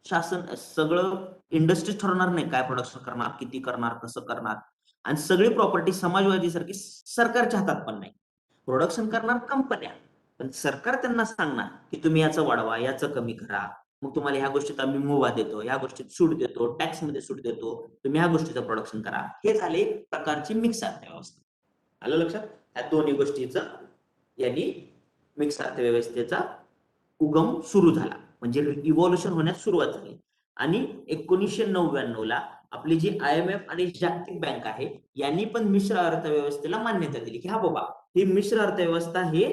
शासन, सगळं इंडस्ट्री ठरवणार नाही काय प्रोडक्शन करणार, किती करणार, कसं करणार, आणि सगळी प्रॉपर्टी समाजवादी सारखी सरकारच्या हातात पण नाही. प्रोडक्शन करणार कंपन्या, पण सरकार त्यांना सांगणार की तुम्ही याचं वाढवा, याचं कमी करा, मग तुम्हाला ह्या गोष्टीत आम्ही मुभा देतो, ह्या गोष्टीत सूट देतो, टॅक्स मध्ये सूट देतो, तुम्ही ह्या गोष्टीचं प्रोडक्शन करा. हे झाले एक प्रकारची मिक्स अर्थव्यवस्था. आलं लक्षात, ह्या दोन्ही गोष्टीचं यांनी मिक्स अर्थव्यवस्थेचा उगम सुरू झाला, म्हणजे इव्होल्युशन होण्यास सुरुवात झाली. आणि 1999 ला आपली जी IMF आणि जागतिक बँक आहे यांनी पण मिश्र अर्थव्यवस्थेला मान्यता दिली, की हा बाबा ही मिश्र अर्थव्यवस्था हे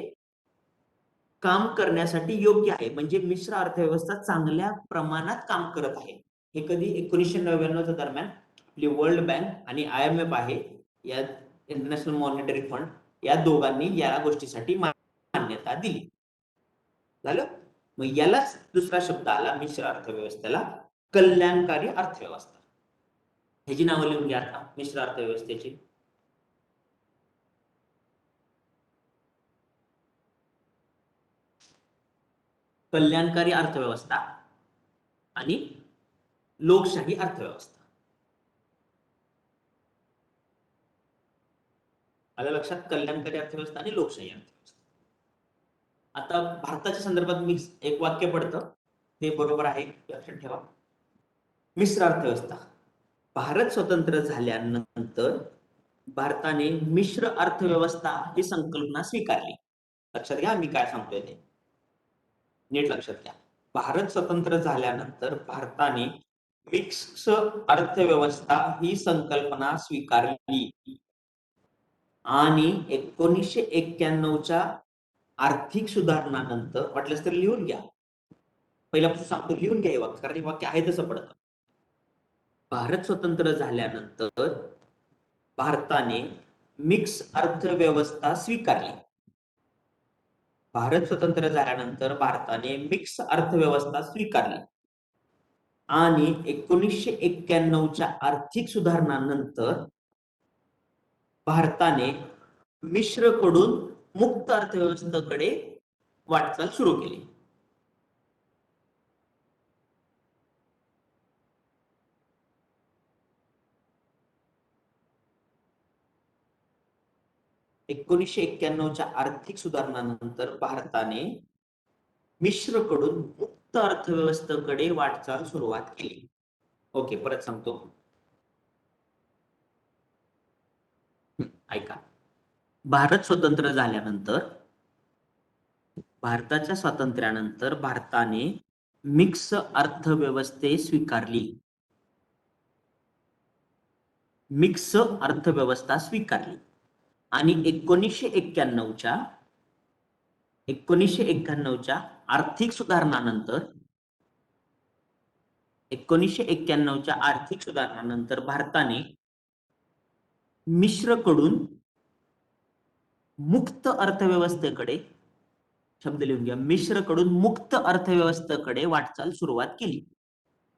काम करण्यासाठी योग्य आहे, म्हणजे मिश्र अर्थव्यवस्था चांगल्या प्रमाणात काम करत आहे. हे कधी 1999 दरम्यान आपली वर्ल्ड बँक आणि IMF आहे, या इंटरनॅशनल मॉनिटरी फंड, या दोघांनी या गोष्टीसाठी मान्यता दिली. झालं. मग यालाच दुसरा शब्द आला मिश्र अर्थव्यवस्थेला, कल्याणकारी अर्थव्यवस्था. ह्याची नावं लिहून घ्या आता मिश्र अर्थव्यवस्थेची. कल्याणकारी अर्थव्यवस्था आणि लोकशाही अर्थव्यवस्था. आलं लक्षात? कल्याणकारी अर्थव्यवस्था आणि लोकशाही अर्थव्यवस्था. आता भारताच्या संदर्भात मी एक वाक्य पडतं, ते बरोबर आहे, लक्षात ठेवा. मिश्र अर्थव्यवस्था. भारत स्वतंत्र झाल्यानंतर भारताने मिश्र अर्थव्यवस्था ही संकल्पना स्वीकारली. लक्षात घ्या मी काय सांगतोय ते, नीट लक्षात घ्या. भारत स्वतंत्र झाल्यानंतर भारताने मिक्स अर्थव्यवस्था ही संकल्पना स्वीकारली आणि 1991च्या आर्थिक सुधारणानंतर, वाटल्यास तर लिहून घ्या, पहिल्यापासून सांगतो, लिहून घ्या हे वाक्य, कारण हे वाक्य आहे तसं पडतं. भारत स्वतंत्र झाल्यानंतर भारताने मिक्स अर्थव्यवस्था स्वीकारली. भारत स्वतंत्र झाल्यानंतर भारताने मिक्स अर्थव्यवस्था स्वीकारली आणि 1991च्या आर्थिक सुधारणानंतर भारताने मिश्रकडून मुक्त अर्थव्यवस्थेकडे वाटचाल सुरू केली. च्या आर्थिक सुधारणानंतर भारताने मिश्रकडून मुक्त अर्थव्यवस्थेकडे वाटचाल सुरुवात केली. ओके, परत सांगतो, ऐका. भारत स्वतंत्र झाल्यानंतर, भारताच्या स्वातंत्र्यानंतर भारताने मिक्स अर्थव्यवस्थे स्वीकारली. मिक्स अर्थव्यवस्था स्वीकारली आणि 1991च्या आर्थिक सुधारणानंतर 1991च्या आर्थिक सुधारणानंतर भारताने मिश्रकडून मुक्त अर्थव्यवस्थेकडे, शब्द लिहून घ्या, मिश्रकडून मुक्त अर्थव्यवस्थेकडे वाटचाल सुरुवात केली.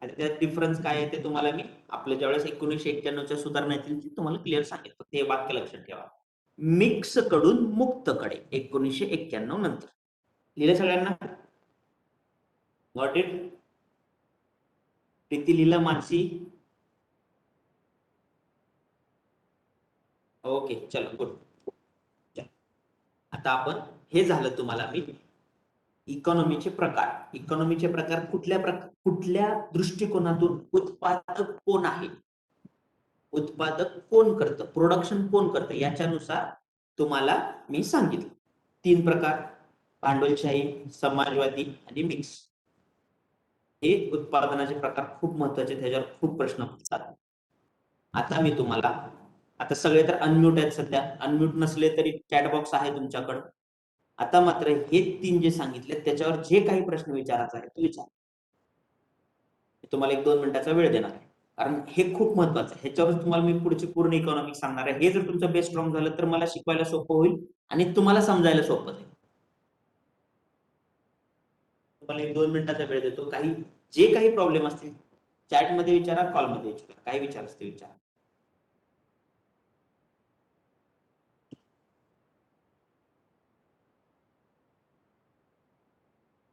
आणि त्यात डिफरन्स काय आहे ते तुम्हाला मी आपल्या ज्यावेळेस 1991च्या सुधारणा येतील ते तुम्हाला क्लिअर सांगेल, फक्त हे वाक्य लक्षात ठेवा. मिक्स कडून मुक्त कडे 1991 नंतर. लिहिलं सगळ्यांना? Got it? प्रीती लिहिलं? मानसी? ओके, चलो गुड. आता आपण, हे झालं तुम्हाला मी इकॉनॉमीचे प्रकार. इकॉनॉमीचे प्रकार कुठल्या दृष्टिकोनातून, उत्पादक कोण आहे, उत्पादक कोण करतं, प्रोडक्शन कोण करतं, याच्यानुसार तुम्हाला मी सांगितलं. 3 प्रकार, भांडवलशाही, समाजवादी आणि मिक्स. हे उत्पादनाचे प्रकार खूप महत्वाचे, त्याच्यावर खूप प्रश्न पडतात. आता मी तुम्हाला, आता सगळे तर अनम्यूट आहेत सध्या, अनम्यूट नसले तरी चॅट बॉक्स आहे तुमच्याकडे. आता मात्र हे 3 जे सांगितले त्याच्यावर जे काही प्रश्न विचारायचा आहे तो विचार. तुम्हाला 1-2 मिनिटाचा वेळ देणार आहे, कारण हे खूप महत्वाचं आहे. ह्याच्यावर तुम्हाला मी पुढची पूर्ण इकॉनॉमिक्स सांगणार आहे. हे जर तुमचं बेस स्ट्रॉंग झालं तर मला शिकवायला सोपं होईल आणि तुम्हाला समजायला सोपं जाईल. तुम्हाला 1-2 मिनिटाचा वेळ देतो. जे काही प्रॉब्लेम असतील चॅटमध्ये विचारा, कॉलमध्ये विचारा, काही विचार असते विचारा.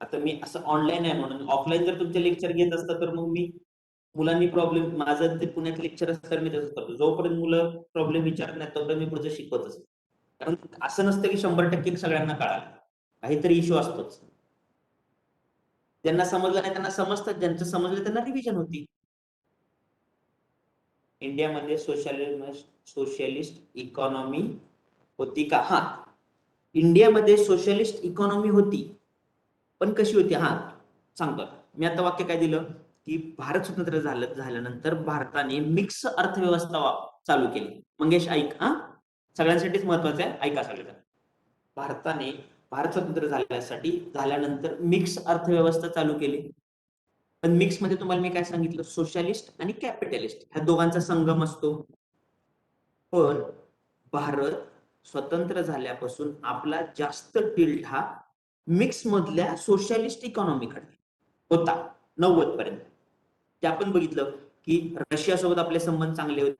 आता मी असं ऑनलाईन आहे म्हणून, ऑफलाईन जर तुमचे लेक्चर घेत असतं तर मग मी मुलांनी प्रॉब्लेम, माझं ते पुण्यात लेक्चर असतं तर मी तसंच करतो, जोपर्यंत मुलं प्रॉब्लेम विचारत नाही तोपर्यंत मी पुढचं शिकवतच. कारण असं नसतं की 100% सगळ्यांना कळालं, काहीतरी इश्यू असतोच. ज्यांना समजलं नाही त्यांना समजतात, ज्यांचं समजलं त्यांना रिव्हिजन होती. इंडियामध्ये सोशलिस्ट इकॉनॉमी होती का? हा, इंडियामध्ये सोशलिस्ट इकॉनॉमी होती, पण कशी होती? हा सांगतो मी. आता वाक्य काय दिलं की भारत स्वतंत्र झाल्यानंतर भारताने मिक्स अर्थव्यवस्था चालू केली. मंगेश ऐक, हा सगळ्यांसाठीच महत्वाचं आहे, ऐका सगळं. भारताने भारत स्वतंत्र झाल्यानंतर मिक्स अर्थव्यवस्था चालू केली. पण मिक्स मध्ये तुम्हाला मी काय सांगितलं, सोशलिस्ट आणि कॅपिटलिस्ट ह्या दोघांचा संगम असतो. पण भारत स्वतंत्र झाल्यापासून आपला जास्त टिल्ट हा मिक्स मधल्या सोशलिस्ट इकॉनॉमीकडे होता 90 पर्यंत. ते आपण बघितलं की रशिया सोबत आपले संबंध चांगले होते.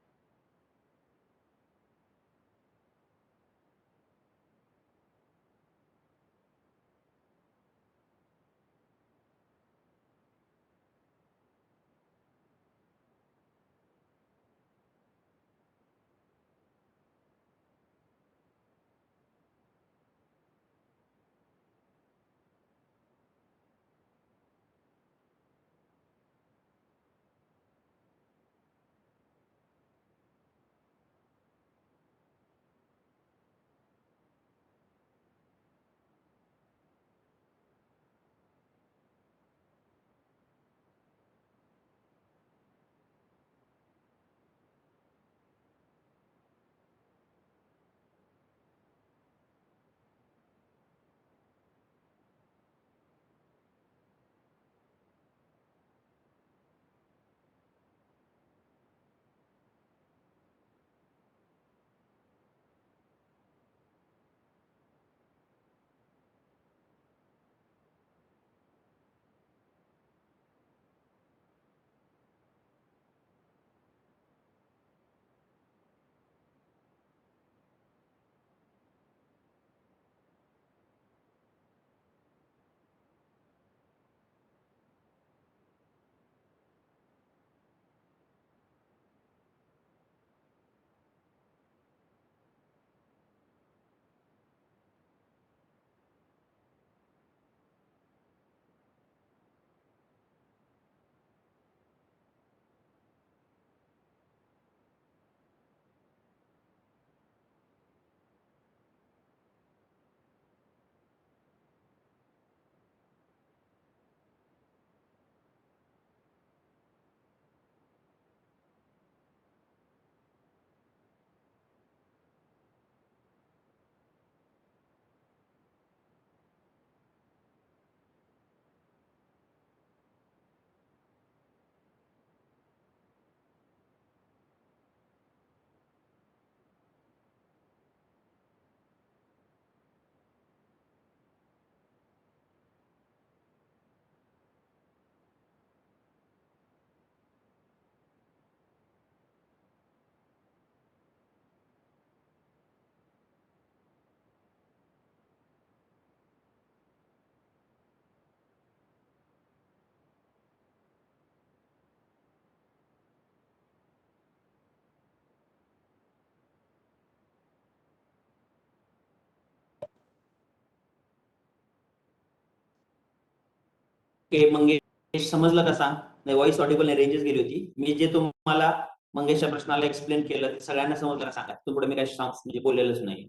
मंगेश समजलं का सांग? नाही, व्हॉइस ऑडिबल नाही, रेंजेस गेली होती. मी जे तुम्हाला मंगेशच्या प्रश्नाला एक्सप्लेन केलं सगळ्यांना समजलं का सांगा? तू पुढे मी काही म्हणजे बोललेलंच नाही.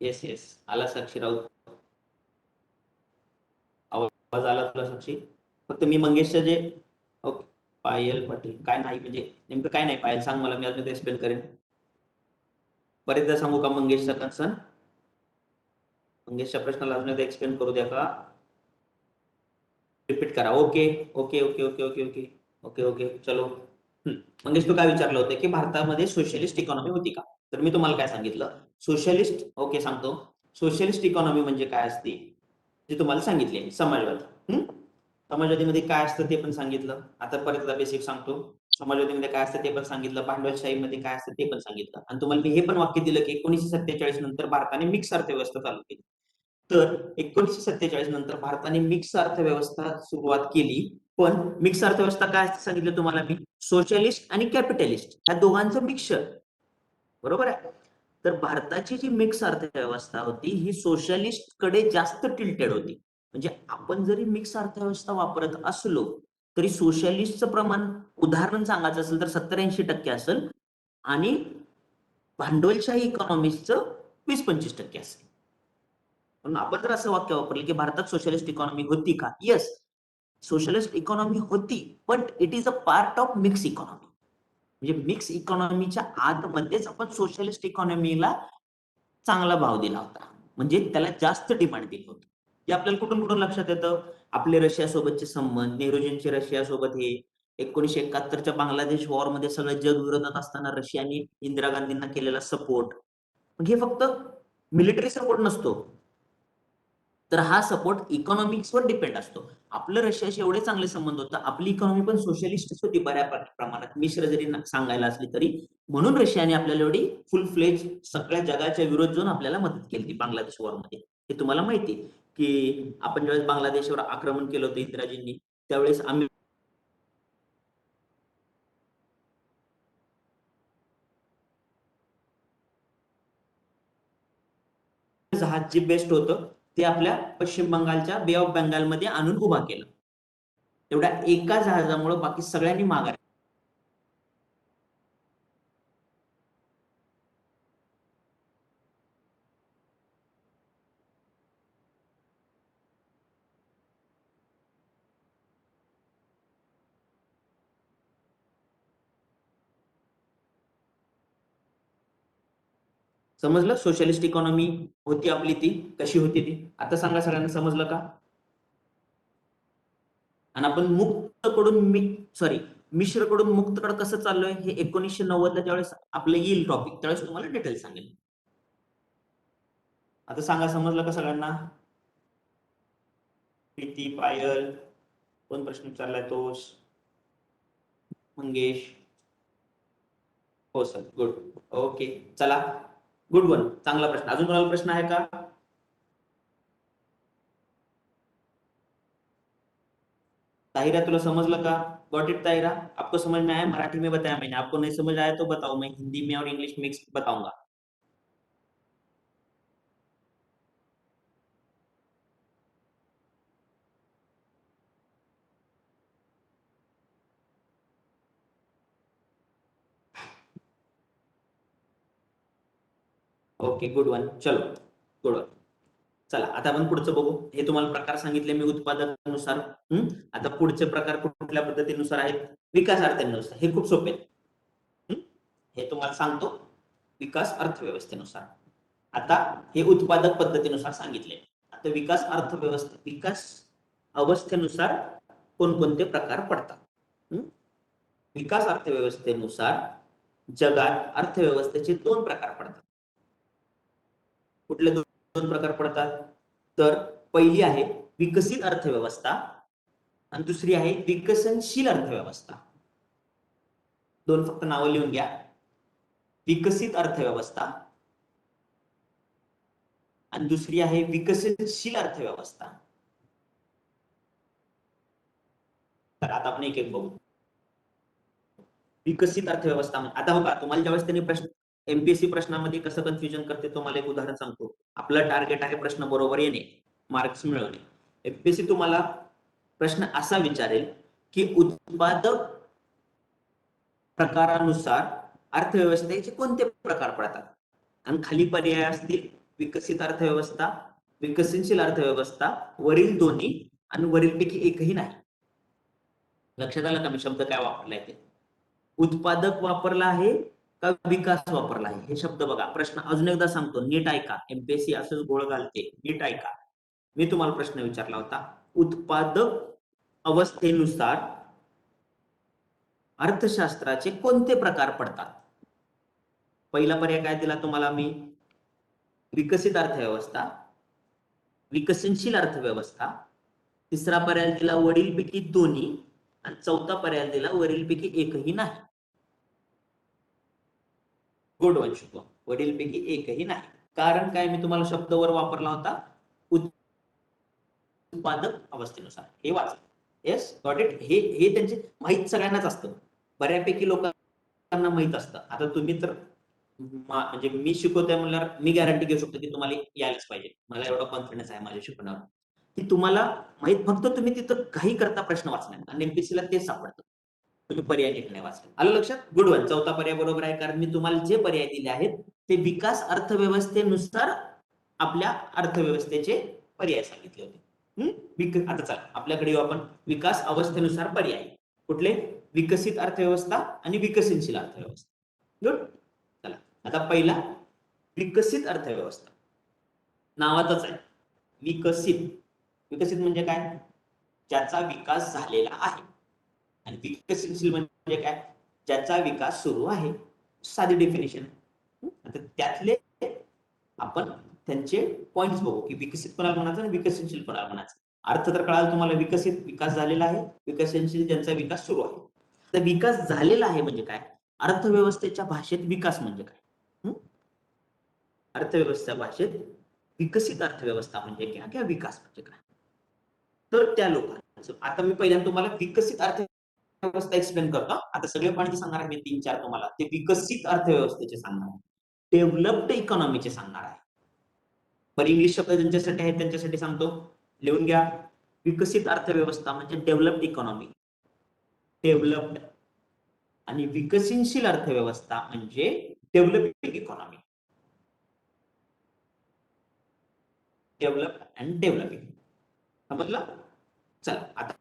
येस येस, आला साक्षी राऊत, आवाज आला तुला साक्षी? फक्त मी मंगेशच्या जे ओके. पायल पाटील काय नाही, म्हणजे नेमकं काय नाही पायल, सांग मला, मी अजून एक्सप्लेन करेन. बरेचदा सांगू का मंगेशचा कन्सर्न? मंगेशच्या प्रश्नाला अजून एकदा एक्सप्लेन करू द्या का? रिपीट करा. Okay okay okay okay okay okay okay okay चलो. मंगेश तू काय विचारलं होतं की भारतामध्ये सोशलिस्ट इकॉनॉमी होती का? तर मी तुम्हाला काय सांगितलं, सोशलिस्ट, ओके सांगतो, सोशलिस्ट इकॉनॉमी म्हणजे काय असते ते तुम्हाला सांगितले. समाजवादी, समाजवादीमध्ये काय असतं ते पण सांगितलं. आता परत बेसिक सांगतो, समाजवादीमध्ये काय असतं ते पण सांगितलं, भांडवलशाहीमध्ये काय असतं ते पण सांगितलं, आणि तुम्हाला मी हे पण वाक्य दिलं की 1947 नंतर भारताने मिक्स अर्थव्यवस्था चालू केली. तर 1947 नंतर भारताने मिक्स अर्थव्यवस्था सुरुवात केली. पण मिक्स अर्थव्यवस्था काय सांगितलं तुम्हाला मी, सोशलिस्ट आणि कॅपिटलिस्ट ह्या दोघांचं मिक्सचर, बरोबर आहे. तर भारताची जी मिक्स अर्थव्यवस्था होती ही सोशलिस्ट कडे जास्त टिल्टेड होती. म्हणजे आपण जरी मिक्स अर्थव्यवस्था वापरत असलो तरी सोशलिस्टचं प्रमाण उदाहरण सांगायचं असेल तर 70-80% असेल, आणि भांडवलशाही इकॉनॉमिक्सचं 20-25% असेल. पण आपण जर असं वाक्य वापरलं की भारतात सोशलिस्ट इकॉनॉमी होती का? येस, सोशलिस्ट इकॉनॉमी होती, पण it is a part of mix economy. म्हणजे मिक्स इकॉनॉमीच्या आतमध्येच आपण सोशलिस्ट इकॉनॉमीला चांगला भाव दिला होता. म्हणजे त्याला जास्त डिमांड दिलं होतं. हे आपल्याला कुठून कुठून लक्षात येतं? आपले रशियासोबतचे संबंध, नेहरूजींचे रशियासोबत हे 1971च्या बांगलादेश वॉरमध्ये सगळं जग विरोधात असताना रशियाने इंदिरा गांधींना केलेला सपोर्ट. मग हे फक्त मिलिटरी सपोर्ट नसतो, तर हा सपोर्ट इकॉनॉमिक्सवर डिपेंड असतो. आपलं रशियाशी एवढे चांगले संबंध होते, आपली इकॉनॉमी पण सोशलिस्टच होती बऱ्या प्रमाणात, मिश्र जरी सांगायला असली तरी. म्हणून रशियाने आपल्याला एवढी फुल फ्लेज सगळ्या जगाच्या विरोध जाऊन आपल्याला मदत केली बांगलादेश वॉरमध्ये. हे तुम्हाला माहिती की आपण ज्यावेळेस बांगलादेशवर आक्रमण केलं होतं इंदिराजींनी, त्यावेळेस आम्ही जहाज जे बेस्ट होतं ते आपल्या पश्चिम बंगालच्या बे ऑफ बंगालमध्ये आणून उभा केलं. तेवढ्या एका जहाजामुळे बाकी सगळ्यांनी माघार. समजलं? सोशलिस्ट इकॉनॉमी होती आपली, ती कशी होती ती. आता सांगा सगळ्यांना, समजलं का? आणि आपण मुक्तकडून सॉरी मिश्रकडून मुक्तकडे कसं चाललोय हे 1990ला ज्यावेळेस आपलं येईल टॉपिक, त्यावेळेस तुम्हाला डिटेल सांगेल. आता सांगा, समजलं का सगळ्यांना? प्रीती, पायल, कोण प्रश्न विचारलाय? तोष, मंगेश. हो सर, गुड. ओके, चला, गुड वन, चांगला प्रश्न. अजून कोणाला प्रश्न आहे का? ताहिरा, तुला समझलं का? Got it Tahira? आपको समझ में आया? मराठी में बताया मैंने, आपको नहीं समझ आया तो बताओ, मैं हिंदी में और इंग्लिश मिक्स बताऊंगा. Okay, good one. चलो, गुड वन. चला, आता आपण पुढचं बघू. हे तुम्हाला प्रकार सांगितले मी उत्पादकानुसार. आता पुढचे प्रकार कुठल्या पद्धतीनुसार आहेत? विकास अर्थानुसार. हे खूप सोपे आहेत. हे तुम्हाला सांगतो, विकास अर्थव्यवस्थेनुसार. आता हे उत्पादक पद्धतीनुसार सांगितले. आता विकास अर्थव्यवस्था, विकास अवस्थेनुसार कोणकोणते प्रकार पडतात? विकास अर्थव्यवस्थेनुसार जगात अर्थव्यवस्थेचे 2 प्रकार पडतात. कुठले 2 प्रकार पडतात? तर पहिली आहे विकसित अर्थव्यवस्था आणि दुसरी आहे विकसनशील अर्थव्यवस्था. 2 फक्त नावं लिहून घ्या. विकसित अर्थव्यवस्था आणि दुसरी आहे विकसनशील अर्थव्यवस्था. तर आता आपण एक एक बघू. विकसित अर्थव्यवस्था, आता बघा, तुम्हाला ज्यावेळेस त्यांनी प्रश्न एमपीएससी प्रश्नामध्ये कसं कन्फ्युजन करते, तुम्हाला एक उदाहरण सांगतो. आपलं टार्गेट आहे प्रश्न बरोबर येणे, मार्क्स मिळवणे. एमपीएससी तुम्हाला प्रश्न असा विचारेल की उत्पादक प्रकारानुसार अर्थव्यवस्थेचे कोणते प्रकार पडतात? आणि खाली पर्याय असतील विकसित अर्थव्यवस्था, विकसनशील अर्थव्यवस्था, वरील दोन्ही आणि वरीलपैकी एकही नाही. लक्षात आलं का मी शब्द काय वापरलाय ते? उत्पादक वापरला आहे का विकास वापरला आहे, हे शब्द बघा. प्रश्न अजून एकदा सांगतो, नीट ऐका. एमपीएससी असंच गोळ घालते, नीट ऐका. मी तुम्हाला प्रश्न विचारला होता, उत्पादक अवस्थेनुसार अर्थशास्त्राचे कोणते प्रकार पडतात? पहिला पर्याय काय दिला तुम्हाला मी? विकसित अर्थव्यवस्था, विकसनशील अर्थव्यवस्था. तिसरा पर्याय दिला वरीलपैकी दोन्ही आणि चौथा पर्याय दिला वरीलपैकी एकही नाही. गुड वन शुभ, वरीलपैकी एकही नाही. कारण काय मी तुम्हाला शब्दवर वापरला होता? उत्पादक अवस्थेनुसार. हे वाचा. Yes, got it. हे त्यांचे माहित सगळ्यांनाच असतं, बऱ्यापैकी लोकांना माहित असतं. आता तुम्ही तर म्हणजे मी शिकवतोय म्हणल्यावर मी गॅरंटी घेऊ शकतो की तुम्हाला यायलाच पाहिजे. मला एवढा कॉन्फिडन्स आहे माझ्या शिकवण्यावर की तुम्हाला माहित. फक्त तुम्ही तिथं काही करता प्रश्न वाचणार आणि एमपीएससीला तेच सापडतं, तुम्ही पर्याय नीट नाही वाचले. आलं लक्षात? गुड वन, चौथा पर्याय बरोबर आहे. कारण मी तुम्हाला जे पर्याय दिले आहेत ते विकास अर्थव्यवस्थेनुसार आपल्या अर्थव्यवस्थेचे पर्याय सांगितले होते. आता चला आपल्याकडे येऊ आपण. विकास अवस्थेनुसार पर्याय कुठले? विकसित अर्थव्यवस्था आणि विकसनशील अर्थव्यवस्था. गुड. चला, आता पहिला विकसित अर्थव्यवस्था. नावातच आहे विकसित. विकसित म्हणजे काय? ज्याचा विकास झालेला आहे. आणि विकसनशील म्हणजे काय? ज्याचा विकास सुरू आहे. साधी डेफिनेशन. आता त्यातले आपण त्यांचे पॉइंट्स बघू की विकसित कोणाला म्हणायचं आणि विकसनशील कोणाला म्हणायचं. अर्थ तर कळाला तुम्हाला. विकसित विकास झालेला आहे, विकसनशील ज्यांचा विकास सुरू आहे. तर विकास झालेला आहे म्हणजे काय? अर्थव्यवस्थेच्या भाषेत विकास म्हणजे काय? अर्थव्यवस्था भाषेत विकसित अर्थव्यवस्था म्हणजे काय किंवा विकास म्हणजे काय? तर त्या लोकांचं आता मी पहिल्यांदा तुम्हाला विकसित अर्थव्यवस्था एक्सप्लेन करतो. आता सगळे पॉईंट सांगणार आहे मी 3-4 तुम्हाला. ते विकसित अर्थव्यवस्थेचे सांगणार आहे. डेव्हलप्ड इकॉनॉमीचे सांगणार आहे. पर इंग्लिश शब्द ज्यांच्यासाठी आहेत त्यांच्यासाठी सांगतो. लिहून घ्या. विकसित अर्थव्यवस्था म्हणजे डेव्हलप्ड इकॉनॉमी. डेव्हलप्ड. आणि विकसनशील अर्थव्यवस्था म्हणजे developing economy. Develop and developing. समजलं? चला आता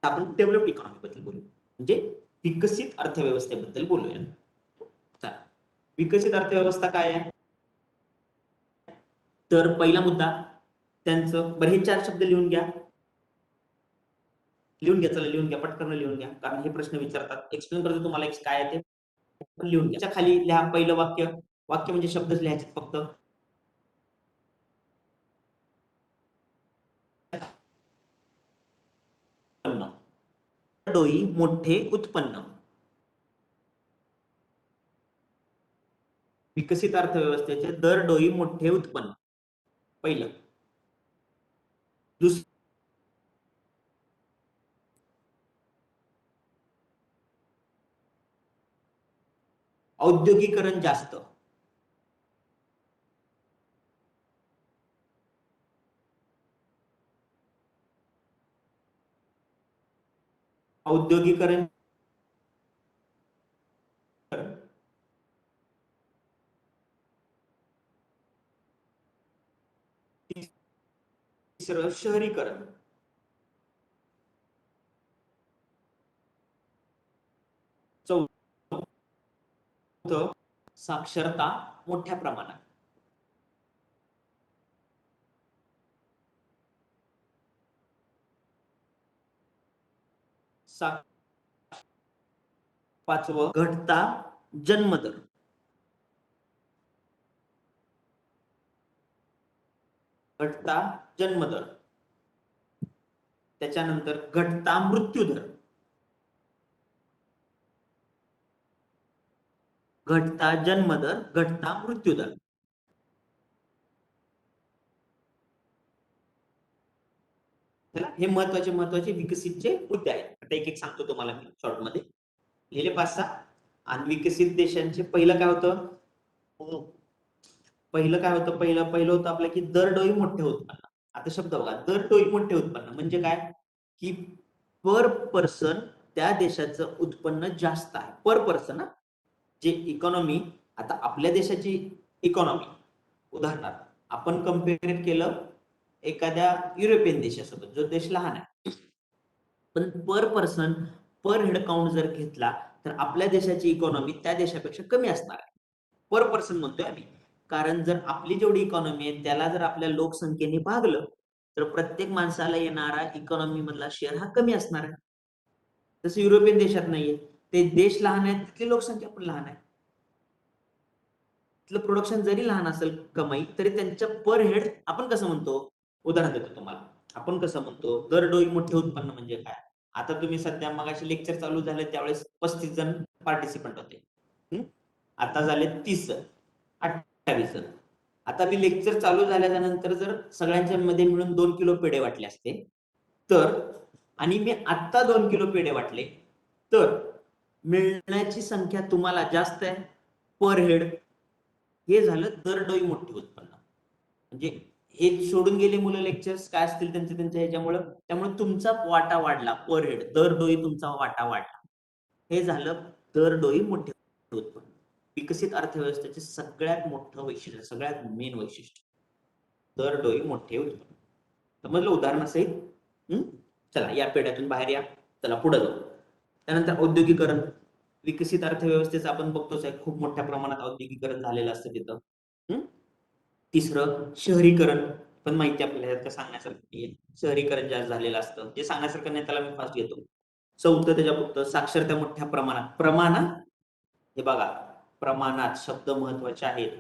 आपण डेव्हलप्ड इकॉनॉमी बद्दल बोलू. म्हणजे विकसित अर्थव्यवस्थेबद्दल बोलूया. चला, विकसित अर्थव्यवस्था काय आहे? तर पहिला मुद्दा त्यांचं, बरं हे 4 शब्द लिहून घ्या. लिहून घ्या, चला लिहून घ्या, पटकन लिहून घ्या, कारण हे प्रश्न विचारतात. एक्सप्लेन करतो तुम्हाला काय आहे ते. लिहून घ्या. खाली लिहा पहिलं वाक्य. वाक्य म्हणजे शब्दच लिहायचे फक्त. डोई मोठे उत्पन्न. विकसित अर्थव्यवस्थेचे दरडोई मोठे उत्पन्न पहिलं. दुसरं औद्योगिकरण जास्त. औद्योगिकरण तिसरं शहरीकरण. चौथं साक्षरता मोठ्या प्रमाणात. पाचवं घटता जन्मदर. घटता जन्मदर. त्याच्यानंतर घटता मृत्यूदर. घटता जन्मदर, घटता मृत्यूदर. हे महत्वाचे महत्वाचे विकसितचे मुद्दे आहेत. आता एक एक सांगतो तुम्हाला मी शॉर्ट मध्ये. लिहिले 5-6. आणि विकसित देशांचे पहिलं काय होतं? पहिलं काय होतं? पहिलं होतं आपलं की दरडोई मोठे उत्पन्न. आता शब्द बघा, दरडोई मोठे उत्पन्न म्हणजे काय? की पर पर्सन त्या देशाचं उत्पन्न जास्त आहे. पर पर्सन. जे इकॉनॉमी, आता आपल्या देशाची इकॉनॉमी उदाहरणार्थ आपण कम्पेअर केलं एखाद्या युरोपियन देशासोबत, जो देश लहान आहे, पण पर पर्सन पर हेड काउंट जर घेतला तर आपल्या देशाची इकॉनॉमी त्या देशापेक्षा कमी असणार आहे. पर पर्सन म्हणतोय आम्ही, कारण जर आपली जेवढी इकॉनॉमी आहे त्याला जर आपल्या लोकसंख्येने भागलं तर प्रत्येक माणसाला येणारा इकॉनॉमी मधला शेअर हा कमी असणार आहे. तसं युरोपियन देशात नाहीये. ते देश लहान आहेत, तिथली लोकसंख्या पण लहान आहे. तिथलं प्रोडक्शन जरी लहान असेल कमाई, तरी त्यांच्या पर हेड आपण कसं म्हणतो? उदाहरण देतो तुम्हाला. आपण कसं म्हणतो? दरडोई मोठे उत्पन्न म्हणजे काय? आता तुम्ही सध्या मगाशी लेक्चर चालू झाले त्यावेळेस 35 जण पार्टिसिपंट होते. आता झाले 30 जण, 28 जण. आता मी लेक्चर चालू झाल्याच्या नंतर जर सगळ्यांच्या मध्ये मिळून 2 किलो पेढे वाटले असते तर, आणि मी आत्ता 2 किलो पेढे वाटले तर मिळण्याची संख्या तुम्हाला जास्त आहे पर हेड. हे झालं दरडोई मोठे उत्पन्न. म्हणजे हे सोडून गेले मुलं लेक्चर्स काय असतील त्यांच्या त्यांच्या ह्याच्यामुळे, त्यामुळे तुमचा वाटा वाढला पर हेड, दरडोई तुमचा वाटा वाढला. हे झालं दरडोई मोठे उत्पन्न. विकसित अर्थव्यवस्थेचे सगळ्यात मोठं वैशिष्ट्य, सगळ्यात मेन वैशिष्ट्य दरडोई मोठे उत्पन्न. समजलं उदाहरणासहित? चला या पेढ्यातून बाहेर या. चला पुढे जाऊ. त्यानंतर औद्योगिकरण. विकसित अर्थव्यवस्थेचं आपण बघतोच आहे, खूप मोठ्या प्रमाणात औद्योगिकरण झालेलं असतं तिथं. तिसरं शहरीकरण, पण माहिती आपल्याला का सांगण्यासारखं नाहीये. शहरीकरण जास्त झालेलं असतं, जे सांगण्यासारखं नाही त्याला मी फास्ट घेतो. चौथं त्याच्या फक्त साक्षरता मोठ्या प्रमाणात. प्रमाणात हे बघा, प्रमाणात शब्द महत्वाचे आहेत.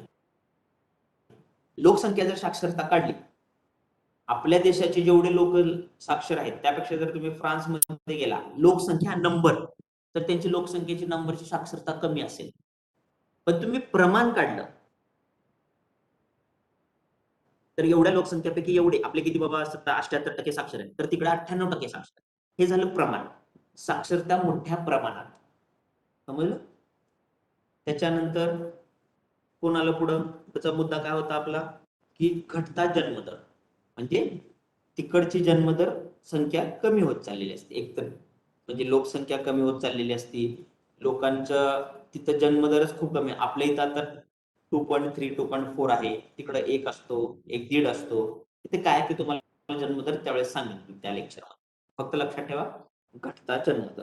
लोकसंख्या जर साक्षरता काढली, आपल्या देशाचे जेवढे लोक साक्षर आहेत त्यापेक्षा जर तुम्ही फ्रान्समध्ये गेला, लोकसंख्या नंबर, तर त्यांची लोकसंख्येची नंबरची साक्षरता कमी असेल. पण तुम्ही प्रमाण काढलं तर एवढ्या लोकसंख्येपैकी एवढे आपले किती बाबा 78% साक्षर आहेत, तर तिकडे 98% साक्षर. हे झालं प्रमाण. साक्षरता मोठ्या प्रमाणात. समजलं? त्याच्यानंतर कोणाला पुढं त्याचा मुद्दा काय होता आपला, की घटता जन्मदर, म्हणजे तिकडची जन्मदर संख्या कमी होत चाललेली असते. एकतर म्हणजे लोकसंख्या कमी होत चाललेली असती, लोकांचं तिथं जन्मदरच खूप कमी. आपल्या इथं आता 2.3 2.4 आहे, तिकडे 1 असतो, 1.5 असतो. तिथे काय ते तुम्हाला जन्मदर त्यावेळेस सांगितलं त्या लेक्चरमध्ये. फक्त लक्षात ठेवा, घटता जन्मदर.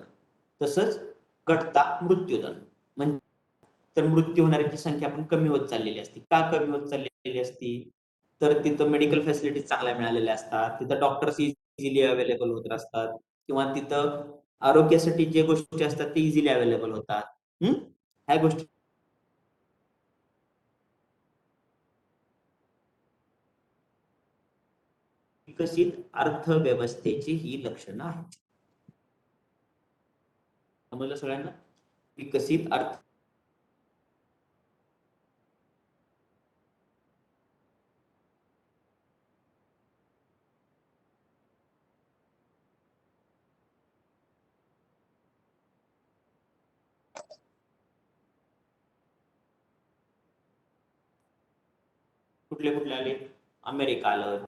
तसंच घटता मृत्यूदर, म्हणजे तर मृत्यू होणाऱ्यांची संख्या पण कमी होत चाललेली असते. का कमी होत चाललेली असती, तर तिथं मेडिकल फॅसिलिटीज चांगल्या मिळालेल्या असतात, तिथं डॉक्टर्स इझिली अवेलेबल होत असतात, किंवा तिथं आरोग्यासाठी जे गोष्टी असतात ते इझिली अवेलेबल होतात. ह्या गोष्टी विकसित अर्थव्यवस्थेची ही लक्षणं आहेत. समजलं सगळ्यांना? विकसित अर्थ कुठले कुठले आले? अमेरिका आलं.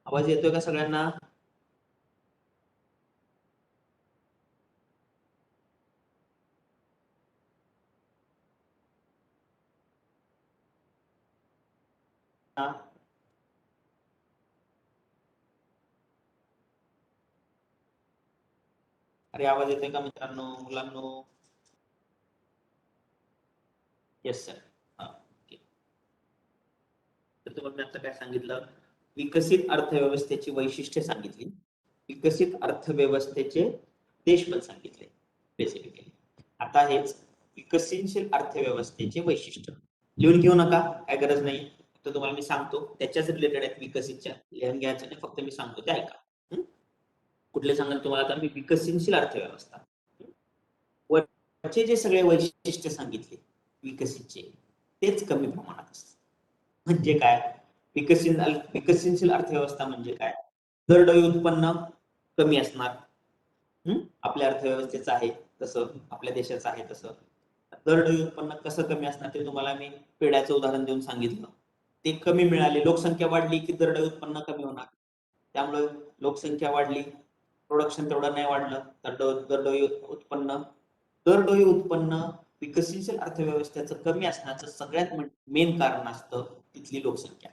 आवाज येतोय का सगळ्यांना? अरे आवाज येतोय का मित्रांनो, मुलांनो? Yes sir. हा, ओके. तर तुम्हाला मी आता काय सांगितलं, विकसित अर्थव्यवस्थेची वैशिष्ट्ये सांगितली, विकसित अर्थव्यवस्थेचे देश पण सांगितले बेसिकली. आता हेच विकसनशील अर्थव्यवस्थेचे वैशिष्ट्य. लिहून घेऊ नका, काय गरज नाही, फक्त तुम्हाला मी सांगतो त्याच्याच रिलेटेड आहेत. विकसितच्या लिहून घ्यायचं नाही, फक्त मी सांगतो ते ऐका. कुठले सांगाल तुम्हाला आता मी? विकसनशील अर्थव्यवस्था. वरचे जे सगळे वैशिष्ट्य सांगितले विकसितचे, तेच कमी प्रमाणात असतात. म्हणजे काय? विकसनशील अर्थव्यवस्था म्हणजे काय? दरडोई उत्पन्न कमी असणार. आपल्या अर्थव्यवस्थेचं आहे तसं, आपल्या देशाचं आहे तसं. दरडोई उत्पन्न कसं कमी असणार ते तुम्हाला मी पेढ्याचं उदाहरण देऊन सांगितलं. ते कमी मिळाले, लोकसंख्या वाढली की दरडोई उत्पन्न कमी होणार. त्यामुळे लोकसंख्या वाढली, प्रोडक्शन तेवढं नाही वाढलं, तर दरडोई उत्पन्न दरडोई उत्पन्न विकसनशील अर्थव्यवस्थेचं कमी असण्याचं सगळ्यात मेन कारण असतं तिथली लोकसंख्या.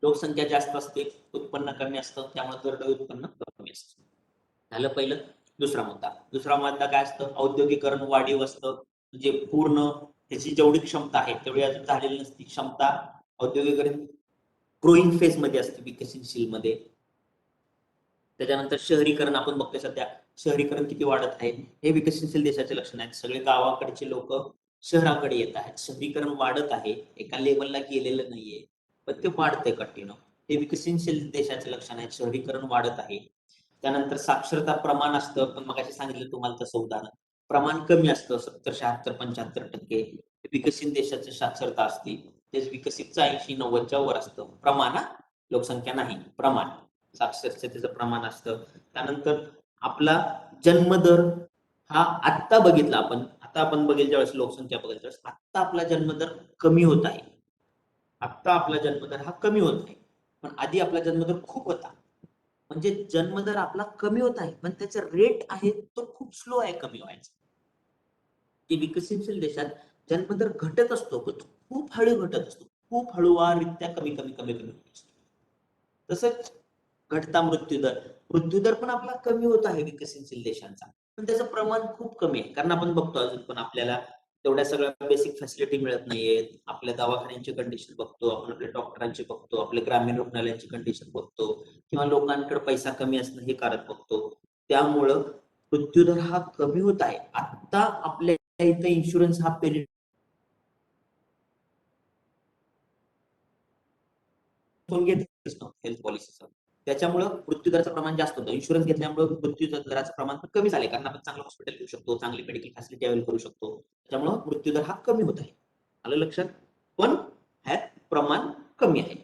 लोकसंख्या जास्त असते, उत्पन्न कमी असतं, त्यामुळे दरडोई उत्पन्न कमी असतं. झालं पहिलं. दुसरा मुद्दा काय असतं? औद्योगिकरण वाढीव असतं, म्हणजे पूर्ण त्याची जेवढी क्षमता आहे तेवढी अजून झालेली नसती क्षमता. औद्योगिकरण ग्रोईंग फेज मध्ये असते विकसनशील मध्ये. त्याच्यानंतर शहरीकरण आपण बघतोय सध्या, शहरीकरण किती वाढत आहे, हे विकसनशील देशाचे लक्षण आहेत. सगळे गावाकडचे लोक शहराकडे येत आहेत, शहरीकरण वाढत आहे, एका लेवलला गेलेलं नाहीये, पण ते वाढतंय कंटिन्यू. हे विकसनशील देशाचे लक्षण आहेत, शहरीकरण वाढत आहे. त्यानंतर साक्षरता प्रमाण असतं, पण मग सांगितलं तुम्हाला तसं उदाहरण, प्रमाण कमी असतं, 70 76 75%. विकसित देशाची साक्षरता असते, तेच विकसितचं 80 90च्या वर असतं प्रमाण. लोकसंख्या नाही, प्रमाण. साक्षरतेचं प्रमाण असतं. त्यानंतर आपला जन्मदर हा आत्ता बघितला आपण, आता आपण बघेल ज्यावेळेस लोकसंख्या बघेल त्यावेळेस आत्ता आपला जन्मदर कमी होत आहे. आता आपला जन्मदर हा कमी होत आहे, पण आधी आपला जन्मदर खूप होता. म्हणजे जन्मदर आपला कमी होत आहे, पण त्याचा रेट आहे तो खूप स्लो आहे कमी व्हायचा. की विकसनशील देशात जन्मदर घटत असतो, पण तो खूप हळू घटत असतो, खूप हळूवाररित्या कमी कमी कमी कमी होत असतो. तसंच घटता मृत्यूदर, मृत्यूदर पण आपला कमी होत आहे विकसनशील देशांचा, पण त्याचं प्रमाण खूप कमी आहे. कारण आपण बघतो अजून पण आपल्याला तेवढ्या सगळ्या बेसिक फॅसिलिटी मिळत नाहीयेत. आपल्या दवाखान्यांची कंडिशन बघतो, आपण आपल्या डॉक्टरांची बघतो, आपल्या ग्रामीण रुग्णालयांची कंडिशन बघतो, किंवा लोकांकडे पैसा कमी असणं हे कारण बघतो. त्यामुळं मृत्यूदर हा कमी होत आहे. आता आपल्या इथं इन्शुरन्स हा घेतच नव्हतं हेल्थ पॉलिसीचा. त्याच्यामुळं मृत्यूदराचं प्रमाण जास्त होतं. इन्शुरन्स घेतल्यामुळं मृत्यू दराचं प्रमाण पण कमी झाले, कारण आपण चांगलं हॉस्पिटल घेऊ शकतो, चांगली मेडिकल फॅसिलिटी अवेल करू शकतो. त्याच्यामुळं मृत्यूदर हा कमी होत आहे. आलं लक्षात? पण ह्यात प्रमाण कमी आहे.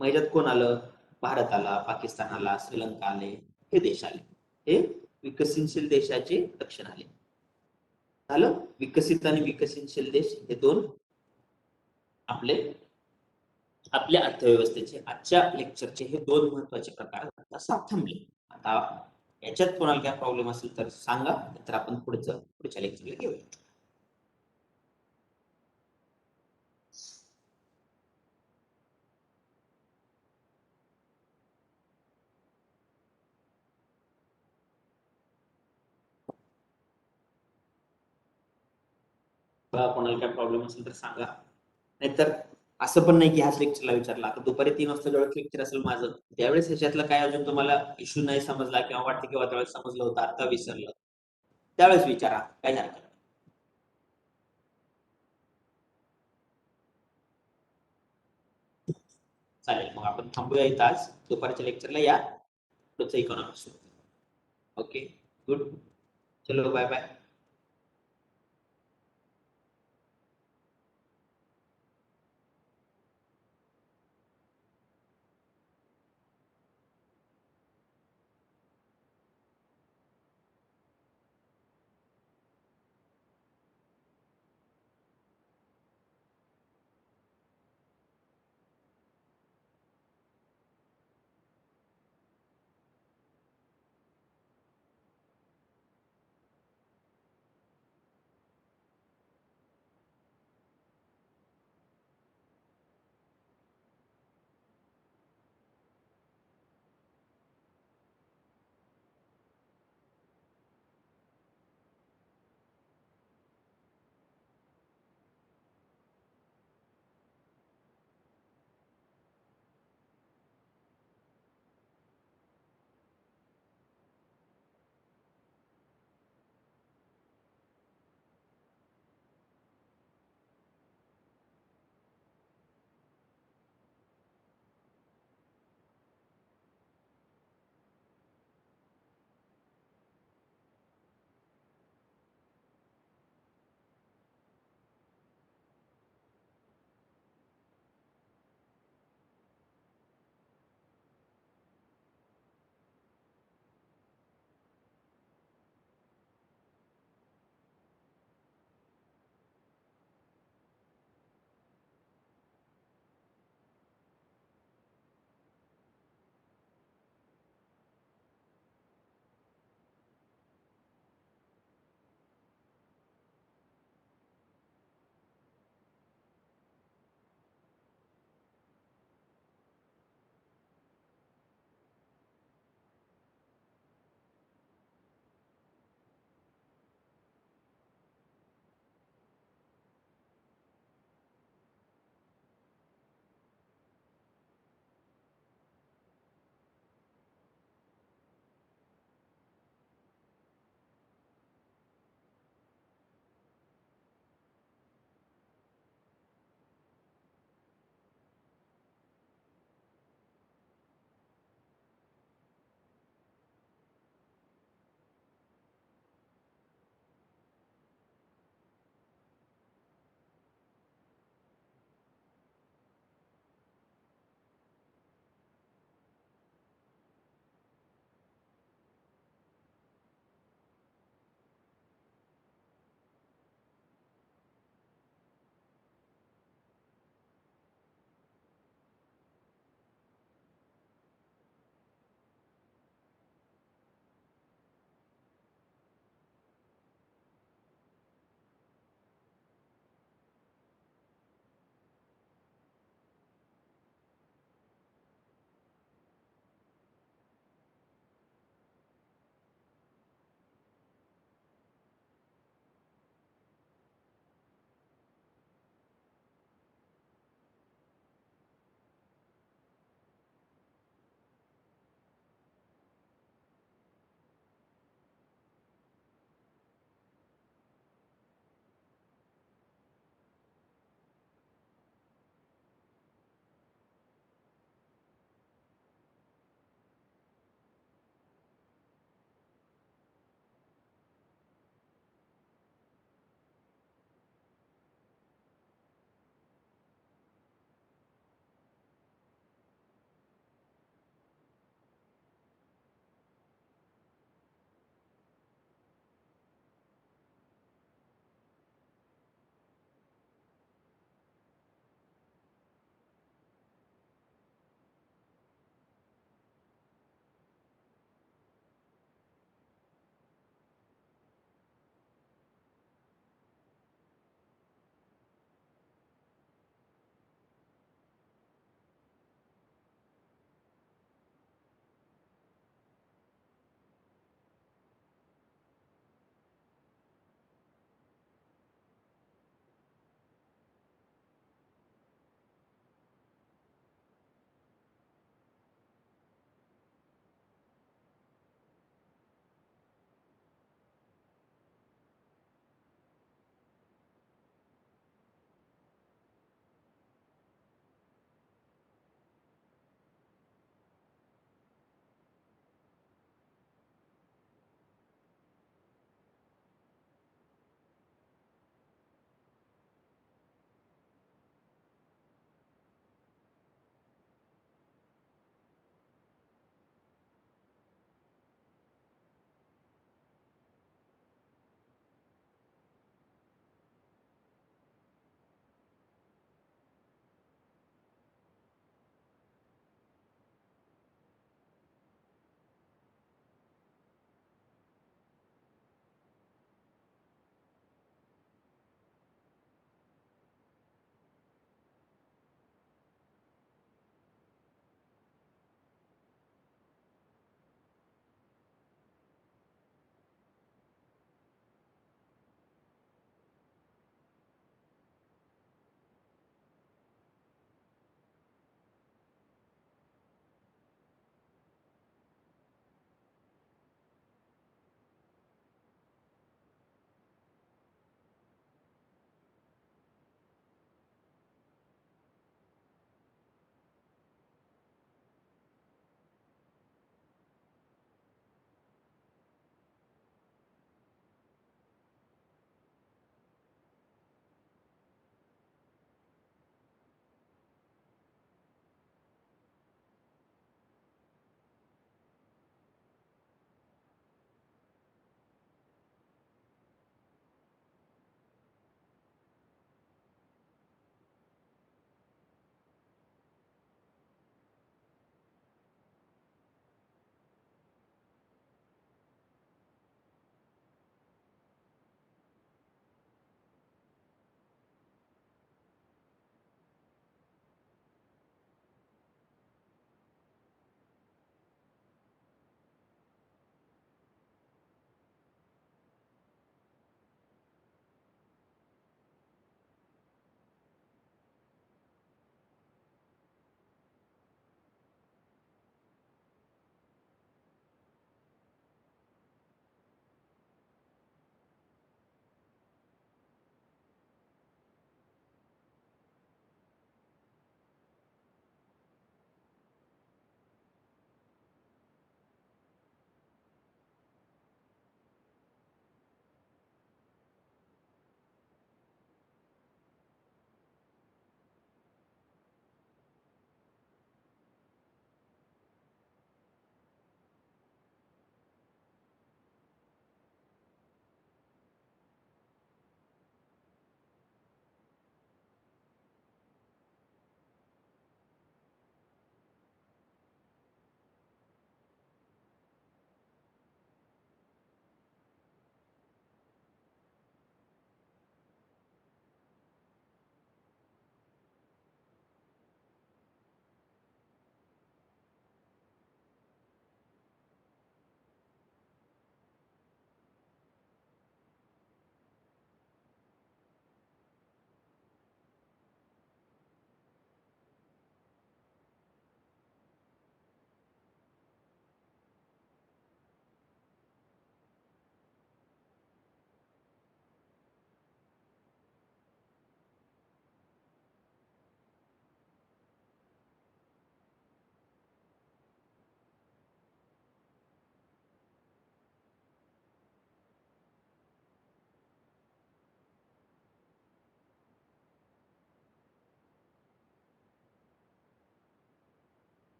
मग ह्याच्यात कोण आलं? भारत आला, पाकिस्तान आला, श्रीलंका आले, हे देश आले. हे विकसनशील देशाचे लक्षण आले. झालं? विकसित आणि विकसनशील देश हे दोन आपले आपल्या अर्थव्यवस्थेचे आजच्या लेक्चरचे हे दोन महत्वाचे प्रकार आता साफ थांबले. आता याच्यात कोणाला काय प्रॉब्लेम असेल तर सांगा, तर आपण पुढच्या लेक्चरला घेऊया. कोणाला काय प्रॉब्लेम असेल तर सांगा, नाहीतर असं पण नाही की ह्याच लेक्चरला विचारला. आता दुपारी 3 वाजता जेव्हा लेक्चर असेल माझं, त्यावेळेस ह्याच्यातलं काय अजून तुम्हाला इश्यू नाही समजला किंवा वाटतं किंवा त्यावेळेस समजलं होतं आता विसरलं, त्यावेळेस विचारा, काही हरकत नाही. चालेल, मग आपण थांबूया इथं आज. दुपारच्या लेक्चरला या, पुढचं इकॉनॉमिक्स. Okay, good. चलो, बाय बाय.